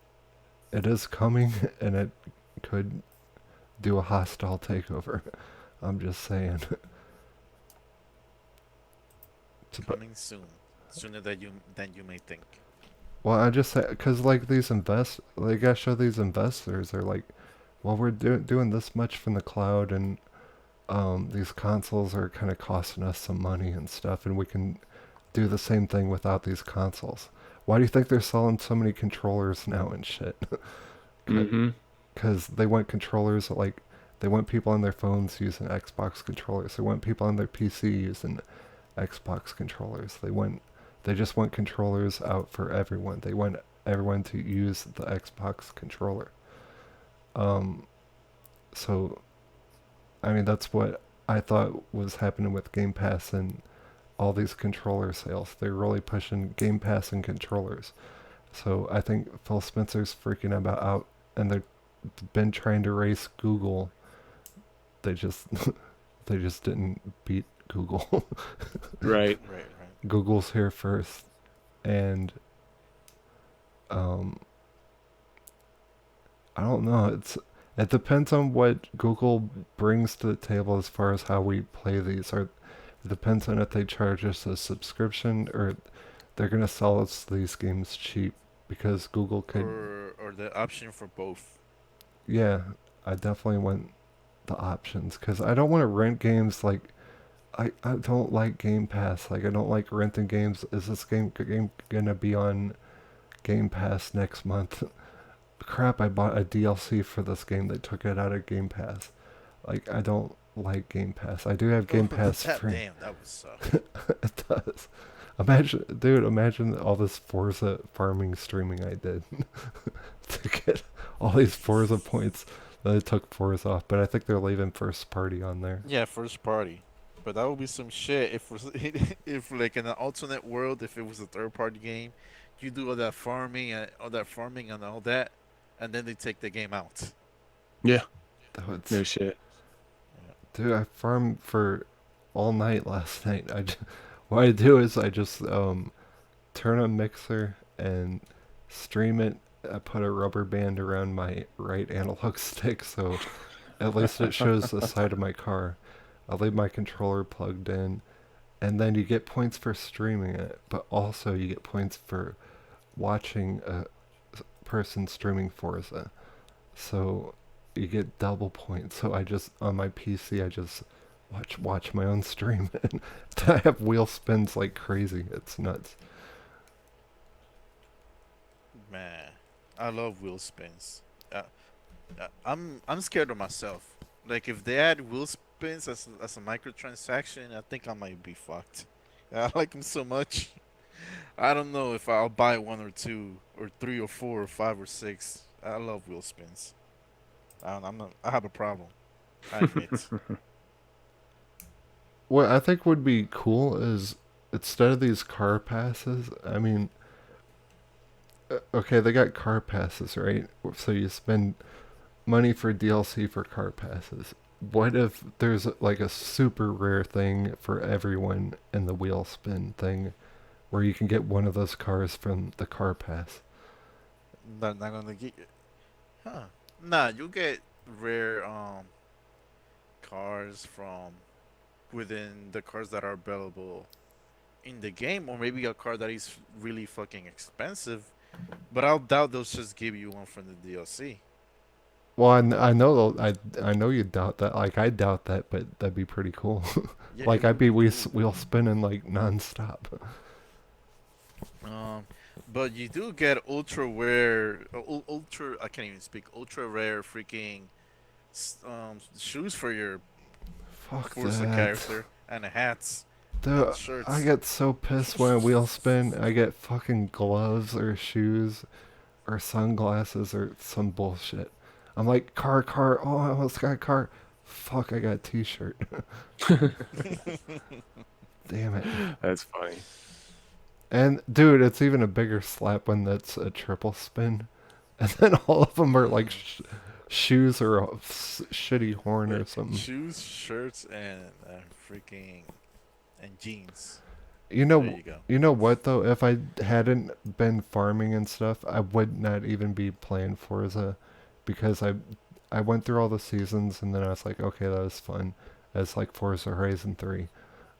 Speaker 2: is coming, and it could do a hostile takeover. I'm just saying.
Speaker 3: Coming soon, sooner than you may think.
Speaker 2: Well, I just say, because like they gotta show these investors, they're like, well, we're doing this much from the cloud, and these consoles are kind of costing us some money and stuff, and we can do the same thing without these consoles. Why do you think they're selling so many controllers now and shit?
Speaker 4: Mm-hmm.
Speaker 2: Because they want controllers that like They want people on their phones using Xbox controllers. They want people on their PC using Xbox controllers. They just want controllers out for everyone. They want everyone to use the Xbox controller. So I mean that's what I thought was happening with Game Pass and all these controller sales. They're really pushing Game Pass and controllers. So I think Phil Spencer's freaking about out, and they've been trying to race Google. They just they just didn't beat Google.
Speaker 4: Right.
Speaker 3: Right.
Speaker 2: Google's here first, and I don't know. It depends on what Google brings to the table as far as how we play these. Or it depends on if they charge us a subscription or they're gonna sell us these games cheap because Google could.
Speaker 3: Or the option for both.
Speaker 2: Yeah, I definitely want the options because I don't want to rent games like. I don't like Game Pass. Like I don't like renting games. Is this game gonna be on Game Pass next month? Crap, I bought a DLC for this game. They took it out of Game Pass. Like I don't like Game Pass. I do have Game Pass free.
Speaker 3: Damn, that would suck.
Speaker 2: It does. Imagine all this Forza farming streaming I did to get all these Forza points that I took Forza off. But I think they're leaving first party on there.
Speaker 3: Yeah, first party. But that would be some shit if like in an alternate world, if it was a third party game, you do all that farming and all that, and then they take the game out.
Speaker 4: Yeah.
Speaker 2: That would
Speaker 4: No shit.
Speaker 2: Dude, I farmed for all night last night. What I do is I just turn on Mixer and stream it. I put a rubber band around my right analog stick so at least it shows the side of my car. I leave my controller plugged in, and then you get points for streaming it, but also you get points for watching a person streaming Forza. So you get double points. So I just on my PC I just watch my own stream and I have wheel spins like crazy. It's nuts.
Speaker 3: Man, I love wheel spins. I'm scared of myself. Like if they add wheel spins as a microtransaction, I think I might be fucked. I like them so much. I don't know if I'll buy one or two or three or four or five or six. I love wheel spins. I have a problem. I admit.
Speaker 2: What I think would be cool is instead of these car passes, I mean, okay, they got car passes, right? So you spend money for DLC for car passes. What if there's like a super rare thing for everyone in the wheel spin thing where you can get one of those cars from the car pass?
Speaker 3: Not gonna get. Huh? Nah, you get rare cars from within the cars that are available in the game, or maybe a car that is really fucking expensive. But I'll doubt they'll just give you one from the DLC.
Speaker 2: Well, I know you doubt that. Like I doubt that, but that'd be pretty cool.
Speaker 3: Yeah,
Speaker 2: Like
Speaker 3: it
Speaker 2: I'd
Speaker 3: would
Speaker 2: be
Speaker 3: be
Speaker 2: wheel
Speaker 3: cool.
Speaker 2: wheel spinning like nonstop.
Speaker 3: But you do get ultra rare, ultra. I can't even speak. Ultra rare freaking shoes for your
Speaker 2: Fuck
Speaker 3: Forza
Speaker 2: that.
Speaker 3: character and hats
Speaker 2: Dude,
Speaker 3: and shirts.
Speaker 2: I get so pissed when I wheel spin. I get fucking gloves or shoes or sunglasses or some bullshit. I'm like, car. Oh, I almost got a car. Fuck, I got a t-shirt. Damn it.
Speaker 4: That's funny.
Speaker 2: And, dude, it's even a bigger slap when that's a triple spin. And then all of them are like shoes or a shitty horn or something.
Speaker 3: Shoes, shirts, and freaking and jeans.
Speaker 2: You know,
Speaker 3: There you go.
Speaker 2: you know what though? If I hadn't been farming and stuff, I would not even be playing Forza, because I went through all the seasons and then I was like, okay, that was fun. As like Forza Horizon 3.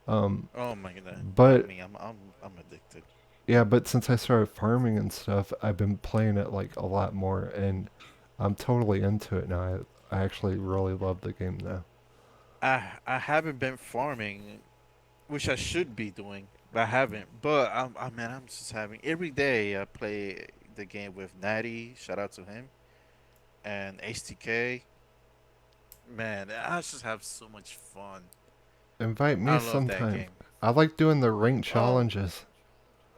Speaker 3: Oh my god.
Speaker 2: But
Speaker 3: I'm addicted.
Speaker 2: yeah, but since I started farming and stuff, I've been playing it like a lot more, and I'm totally into it now. I actually really love the game now.
Speaker 3: I haven't been farming, which I should be doing, but I haven't. But I'm just having every day I play the game with Natty. Shout out to him and HTK. Man, I just have so much fun.
Speaker 2: Invite
Speaker 3: I
Speaker 2: me
Speaker 3: love that
Speaker 2: sometime.
Speaker 3: game.
Speaker 2: I like doing the rank
Speaker 3: Oh,
Speaker 2: challenges.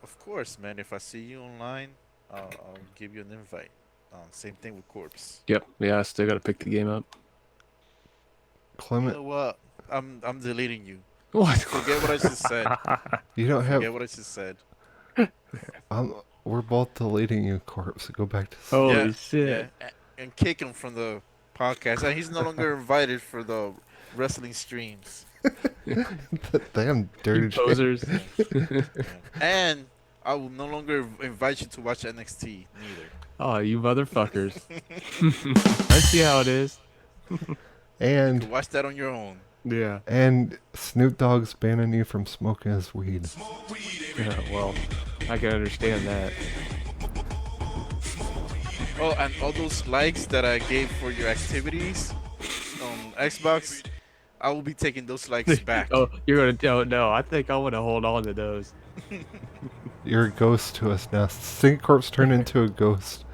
Speaker 3: of course, man. If I see you online, I'll give you an invite. Same thing with Corpse.
Speaker 4: Yep. Yeah, I still gotta pick the game up.
Speaker 3: You
Speaker 2: Clement,
Speaker 3: know what? I'm deleting you.
Speaker 4: What?
Speaker 3: Forget what I just said.
Speaker 2: you don't have.
Speaker 3: Forget what I just said.
Speaker 2: We're both deleting you, Corpse. Go back to.
Speaker 3: Yeah,
Speaker 4: Holy
Speaker 3: yeah,
Speaker 4: shit.
Speaker 3: and kick him from the podcast. And he's no longer invited for the wrestling streams.
Speaker 2: Damn dirty
Speaker 4: You
Speaker 2: J.
Speaker 4: posers.
Speaker 3: Yeah. And I will no longer invite you to watch NXT neither.
Speaker 4: Oh, you motherfuckers. I see how it is.
Speaker 3: You
Speaker 2: And
Speaker 3: can watch that on your own.
Speaker 4: Yeah.
Speaker 2: Snoop Dogg's banning you from smoking his weed.
Speaker 4: Yeah, well, I can understand that.
Speaker 3: Oh, and all those likes that I gave for your activities on Xbox, I will be taking those likes back.
Speaker 4: Oh, you're gonna? Oh no, I think I want to hold on to those.
Speaker 2: You're a ghost to us now. Stink Corpse turned into a ghost.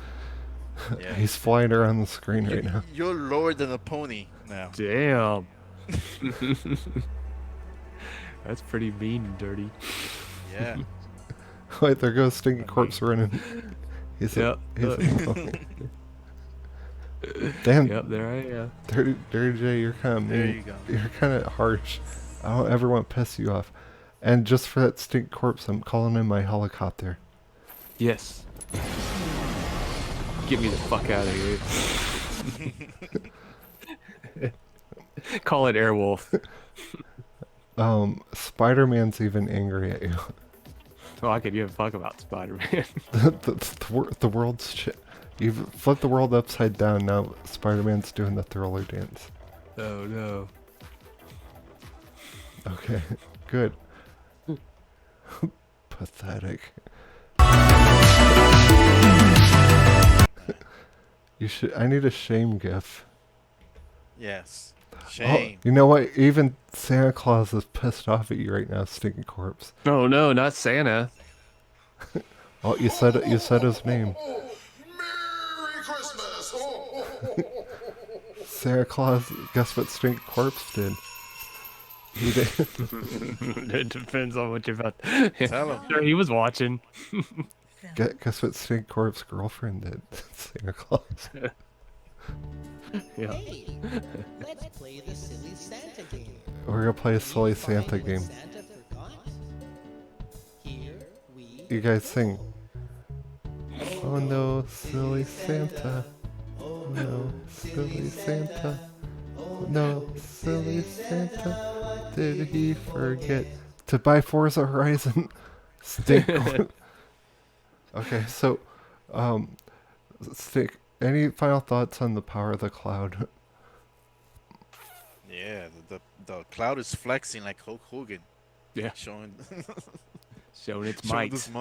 Speaker 3: Yeah.
Speaker 2: He's flying around the screen right now.
Speaker 3: You're lower than a pony now.
Speaker 4: Damn. That's pretty mean and dirty.
Speaker 3: Yeah.
Speaker 2: Wait, there goes Stinky Corpse running. He's
Speaker 4: Yep.
Speaker 2: Damn,
Speaker 4: Yep, there I am.
Speaker 2: Dirty J, you're kind of
Speaker 3: There
Speaker 2: mean.
Speaker 3: you go.
Speaker 2: You're kind of harsh. I don't ever want to piss you off. And just for that Stink Corpse, I'm calling in my helicopter.
Speaker 4: Yes. Get me the fuck out of here. Call it Airwolf.
Speaker 2: Spider-Man's even angry at you.
Speaker 4: Oh, I could give a fuck about Spider-Man.
Speaker 2: the world's shit. You've flipped the world upside down. Now Spider-Man's doing the thriller dance.
Speaker 4: Oh no.
Speaker 2: Okay, good. Pathetic. You should. I need a shame gif.
Speaker 3: Yes.
Speaker 2: Oh,
Speaker 3: Shame.
Speaker 2: you know what? Even Santa Claus is pissed off at you right now, Stinky Corpse.
Speaker 4: Oh no, not Santa.
Speaker 2: Oh, you said it. You said his name.
Speaker 6: Merry Christmas!
Speaker 2: Santa Claus. Guess what Stinky Corpse did? He did.
Speaker 4: It depends on what you're about.
Speaker 3: Tell him.
Speaker 4: Sure, he was watching.
Speaker 2: Guess what Stinky Corpse girlfriend did? Santa Claus.
Speaker 4: Yeah.
Speaker 8: Hey, let's play the silly Santa game.
Speaker 2: We're gonna play a silly
Speaker 8: Find
Speaker 2: Santa
Speaker 8: what
Speaker 2: game.
Speaker 8: Santa forgot. Here we
Speaker 2: You guys sing. Oh no, silly Santa. Oh no, silly Santa. Oh no, silly Santa. Did he forget to buy Forza Horizon? Stick. Okay, so, Stick. Any final thoughts on the power of the cloud?
Speaker 3: Yeah, the cloud is flexing like Hulk Hogan.
Speaker 4: Yeah.
Speaker 3: Showing
Speaker 4: Showing its
Speaker 3: showing
Speaker 4: might.
Speaker 3: this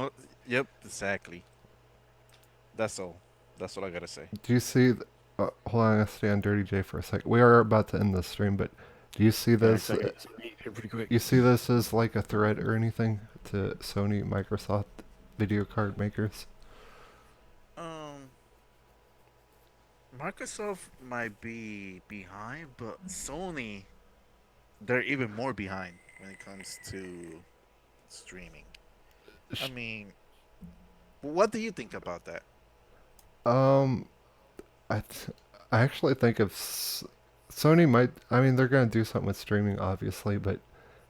Speaker 3: Yep, exactly. That's all. That's what I gotta say.
Speaker 2: Do you see? Hold on, I gotta stay on Dirty J for a second. We are about to end the stream, but do you see this?
Speaker 4: Pretty quick.
Speaker 2: You see this as like a threat or anything to Sony, Microsoft, video card makers?
Speaker 3: Microsoft might be behind, but Sony, they're even more behind when it comes to streaming. I mean, what do you think about that?
Speaker 2: I actually think if Sony might, I mean, they're gonna do something with streaming, obviously, but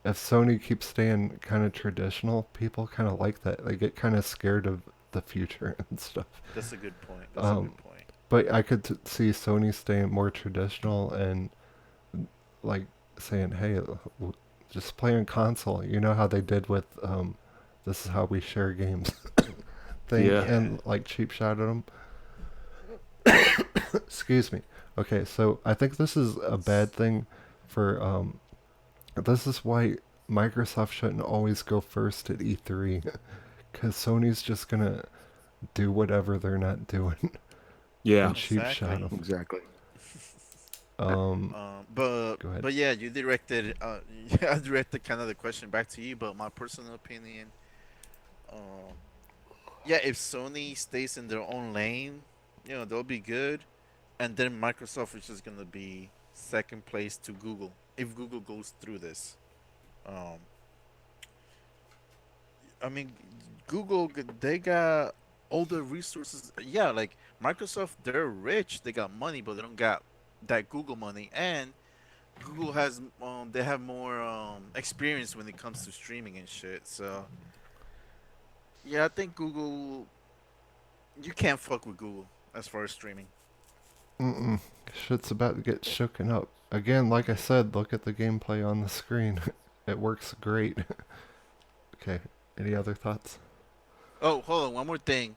Speaker 2: if Sony keeps staying kind of traditional, people kind of like that. They get kind of scared of the future and stuff.
Speaker 3: That's a good point. That's a good point.
Speaker 2: But I could see Sony staying more traditional and like saying, "Hey, just play on console." You know how they did with "This is how we share games" thing,
Speaker 4: Yeah.
Speaker 2: and like cheap shot at them. Excuse me. Okay, so I think this is a bad thing for this is why Microsoft shouldn't always go first at E3, because Sony's just gonna do whatever they're not doing.
Speaker 4: Yeah.
Speaker 2: And cheap
Speaker 3: Exactly.
Speaker 2: shot them.
Speaker 4: Exactly.
Speaker 3: But
Speaker 2: Go ahead.
Speaker 3: but yeah, you directed I directed kind of the question back to you. But my personal opinion, yeah, if Sony stays in their own lane, they'll be good, and then Microsoft is just gonna be second place to Google if Google goes through this. Um, I mean, they got all the resources. Yeah, like Microsoft, they're rich. They got money, but they don't got that Google money. And Google has they have more experience when it comes to streaming and shit. So yeah, I think Google. You can't fuck with Google as far as streaming.
Speaker 2: Mm-mm. Shit's about to get shooken up. Again, like I said, look at the gameplay on the screen. It works great. Okay, any other thoughts?
Speaker 3: Oh, hold on, one more thing.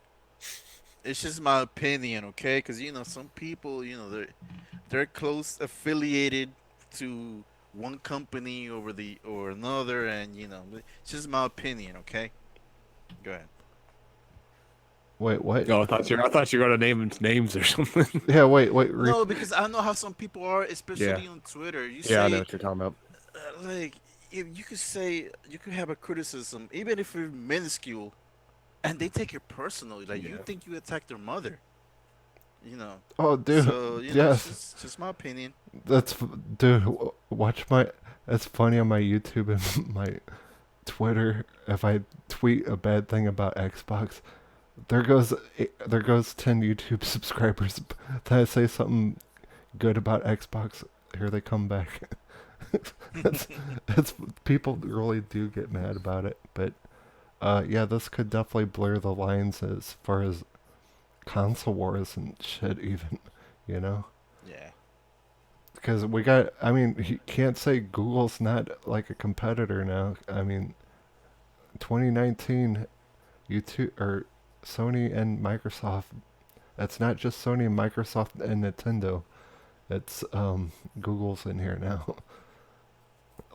Speaker 3: It's just my opinion, okay? Because some people, they're close affiliated to one company over the or another, and it's just my opinion, okay? Go ahead.
Speaker 2: Wait, what?
Speaker 4: Oh, I thought you were gonna name names or something.
Speaker 2: Yeah, wait.
Speaker 3: No, because I know how some people are, especially on Twitter. You
Speaker 4: Yeah, I know
Speaker 3: say
Speaker 4: what you're talking about.
Speaker 3: like if you could have a criticism, even if it's minuscule, and they take it personally. Like you think you attacked their mother, you know.
Speaker 2: Oh, dude.
Speaker 3: So
Speaker 2: Yes.
Speaker 3: it's just my opinion.
Speaker 2: Dude. Watch my. It's funny on my YouTube and my Twitter. If I tweet a bad thing about Xbox, there goes 10 YouTube subscribers. Then I say something good about Xbox. Here they come back. it's people really do get mad about it, but yeah, this could definitely blur the lines as far as console wars and shit, even, you know.
Speaker 3: Yeah.
Speaker 2: Because you can't say Google's not like a competitor now. I mean, 2019, YouTube or Sony and Microsoft. It's not just Sony and Microsoft and Nintendo. It's Google's in here now.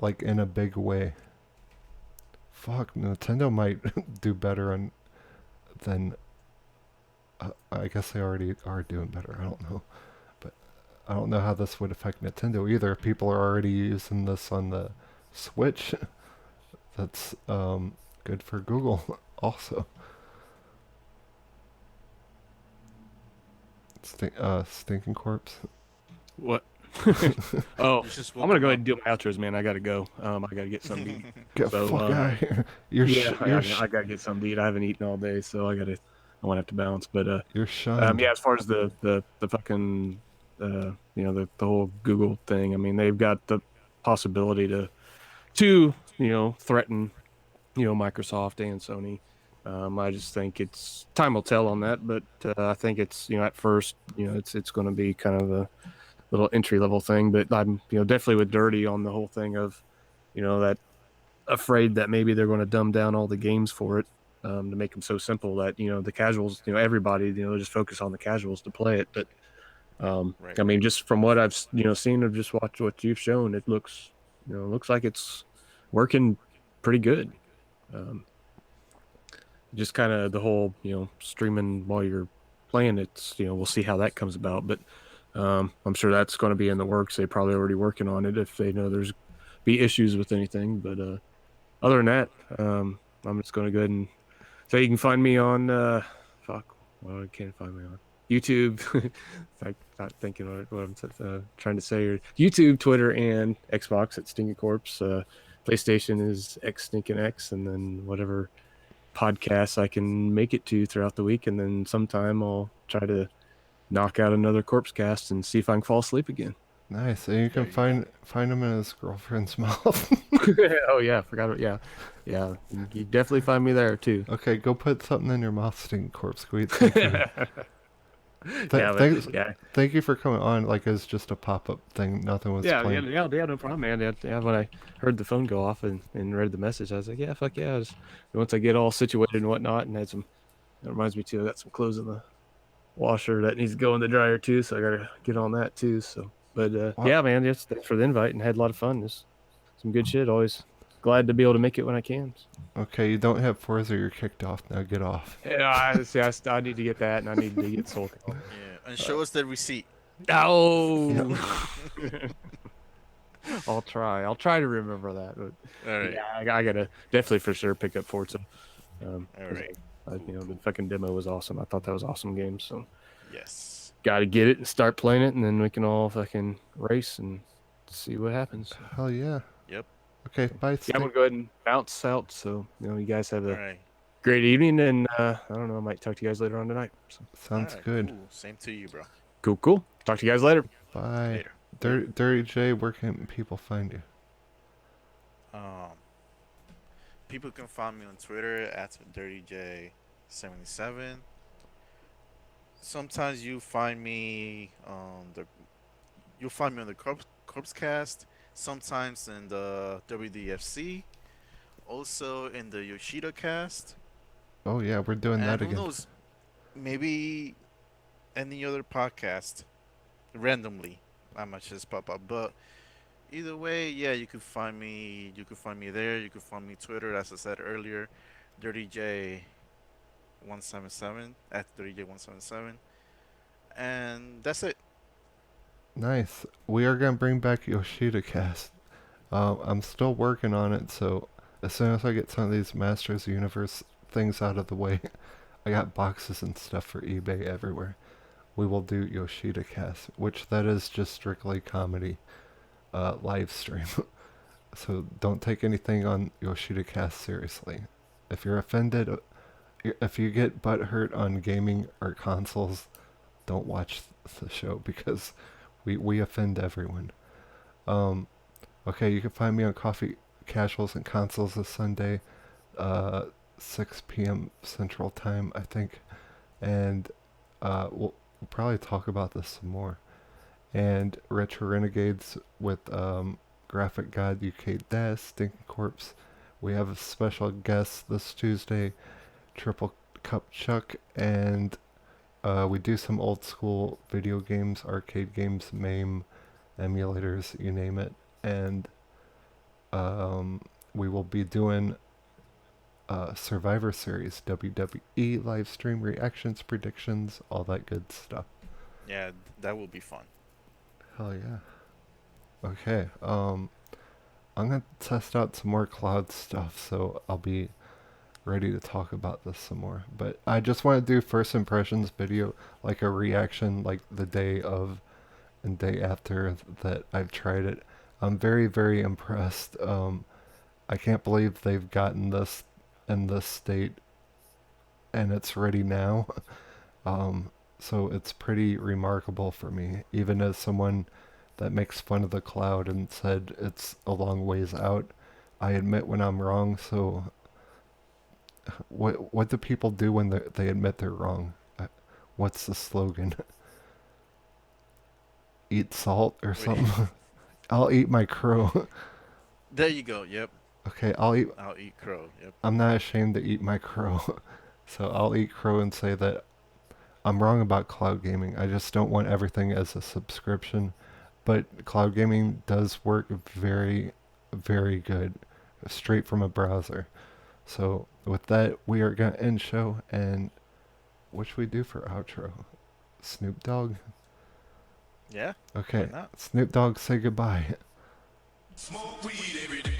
Speaker 2: Like in a big way. Fuck, Nintendo might do better than. I guess they already are doing better. I don't know, but I don't know how this would affect Nintendo either. People are already using this on the Switch. That's good for Google also. Stinking corpse.
Speaker 4: What? Oh,
Speaker 3: You just
Speaker 4: I'm
Speaker 3: woke
Speaker 4: gonna go
Speaker 3: up.
Speaker 4: ahead and do my outros, man. I gotta go. I gotta get something to eat.
Speaker 2: Get
Speaker 4: So,
Speaker 2: fuck out of here.
Speaker 4: I gotta get something to eat. I haven't eaten all day, so I wanna have to bounce. But
Speaker 2: You're shunned.
Speaker 4: yeah, as far as the fucking the whole Google thing, I mean, they've got the possibility to threaten Microsoft and Sony. I just think it's time will tell on that, but I think it's at first it's going to be kind of a little entry level thing. But I'm definitely with Dirty on the whole thing of that afraid that maybe they're going to dumb down all the games for it to make them so simple that the casuals everybody just focus on the casuals to play it. But
Speaker 3: Right.
Speaker 4: I mean, just from what I've seen or just watched what you've shown, it looks looks like it's working pretty good. Just kind of the whole streaming while you're playing it's we'll see how that comes about, but I'm sure that's going to be in the works. They're probably already working on it if they know there's be issues with anything. But other than that, I'm just going to go ahead and so you can find me on well, I can't find me on YouTube. I'm not thinking what I'm trying to say here. YouTube, Twitter, and Xbox at Stinking Corpse. PlayStation is X Stinking X, and then whatever podcasts I can make it to throughout the week, and then sometime I'll try to knock out another corpse cast and see if I can fall asleep again.
Speaker 2: Nice, and you can find him in his girlfriend's mouth.
Speaker 4: Oh yeah, forgot it. Yeah, you definitely find me there too.
Speaker 2: Okay, go put something in your mouth, Stinking Corpse. Squeak. Thank you. Thank you for coming on. Like it's just a pop-up thing. Nothing was planned.
Speaker 4: Yeah, no problem, man. Yeah, when I heard the phone go off and read the message, I was like, yeah, fuck yeah. Once I get all situated and whatnot, and had some. That reminds me too. I got some clothes in the washer that needs to go in the dryer too, so I gotta get on that too. So, but yeah, man, just thanks for the invite and had a lot of fun. Just some good shit. Always glad to be able to make it when I can.
Speaker 2: Okay, you don't have Forza. You're kicked off now. Get off.
Speaker 4: Yeah, I need to get that, and I need to get Soul Calibur.
Speaker 3: Yeah, and show us the receipt.
Speaker 4: Oh. I'll try to remember that. But
Speaker 3: All right.
Speaker 4: yeah, I gotta definitely for sure pick up Forza.
Speaker 3: All right.
Speaker 4: The fucking demo was awesome. I thought that was an awesome game. So
Speaker 3: Yes.
Speaker 4: got to get it and start playing it, and then we can all fucking race and see what happens.
Speaker 2: Hell yeah.
Speaker 3: Yep.
Speaker 2: Okay, bye.
Speaker 4: Yeah, I'm gonna go ahead and bounce out. So you guys have
Speaker 3: All
Speaker 4: a
Speaker 3: right.
Speaker 4: great evening, and I don't know, I might talk to you guys later on tonight. So.
Speaker 2: Sounds
Speaker 3: All right,
Speaker 2: good.
Speaker 3: Cool. Same to you, bro.
Speaker 4: Cool. Talk to you guys later.
Speaker 2: Bye.
Speaker 3: Later.
Speaker 2: Dirty J, where can people find you?
Speaker 3: People can find me on Twitter at DirtyJ77. Sometimes you find me on the Corpse Cast. Sometimes in the WDFC. Also in the Yoshida Cast.
Speaker 2: Oh yeah, we're doing
Speaker 3: And
Speaker 2: that
Speaker 3: who
Speaker 2: again.
Speaker 3: knows? Maybe any other podcast randomly. I might just pop up, but either way, yeah, you could find me. You could find me there. You could find me Twitter, as I said earlier, DirtyJ177 at DirtyJ177, and that's it.
Speaker 2: Nice. We are gonna bring back Yoshida Cast. I'm still working on it, so as soon as I get some of these Masters of the Universe things out of the way, I got boxes and stuff for eBay everywhere. We will do Yoshida Cast, which that is just strictly comedy live stream. So don't take anything on Yoshida Cast seriously. If you're offended, if you get butthurt on gaming or consoles, don't watch the show because we offend everyone. Okay, you can find me on Coffee Casuals and Consoles this Sunday, 6 p.m. Central Time, I think, and we'll probably talk about this some more. And Retro Renegades with Graphic God UK Dash, Stinking Corpse. We have a special guest this Tuesday, Triple Cup Chuck, and we do some old school video games, arcade games, MAME, emulators, you name it. And we will be doing Survivor Series, WWE live stream reactions, predictions, all that good stuff.
Speaker 3: Yeah, that will be fun.
Speaker 2: Hell yeah. Okay, I'm gonna test out some more cloud stuff, so I'll be ready to talk about this some more. But I just want to do first impressions video, like a reaction, like the day of and day after that I've tried it. I'm very, very impressed. I can't believe they've gotten this in this state and it's ready now. So it's pretty remarkable for me, even as someone that makes fun of the cloud and said it's a long ways out. I admit when I'm wrong, so what do people do when they admit they're wrong? What's the slogan? Eat salt or something? I'll eat my crow.
Speaker 3: There you go. Yep.
Speaker 2: Okay, I'll eat
Speaker 3: crow. Yep.
Speaker 2: I'm not ashamed to eat my crow. So I'll eat crow and say that I'm wrong about cloud gaming. I just don't want everything as a subscription. But cloud gaming does work very, very good, straight from a browser. So with that, we are going to end show. And what should we do for outro? Snoop Dogg?
Speaker 3: Yeah.
Speaker 2: Okay,
Speaker 3: Why not?
Speaker 2: Snoop Dogg, say goodbye.
Speaker 9: Smoke weed every day.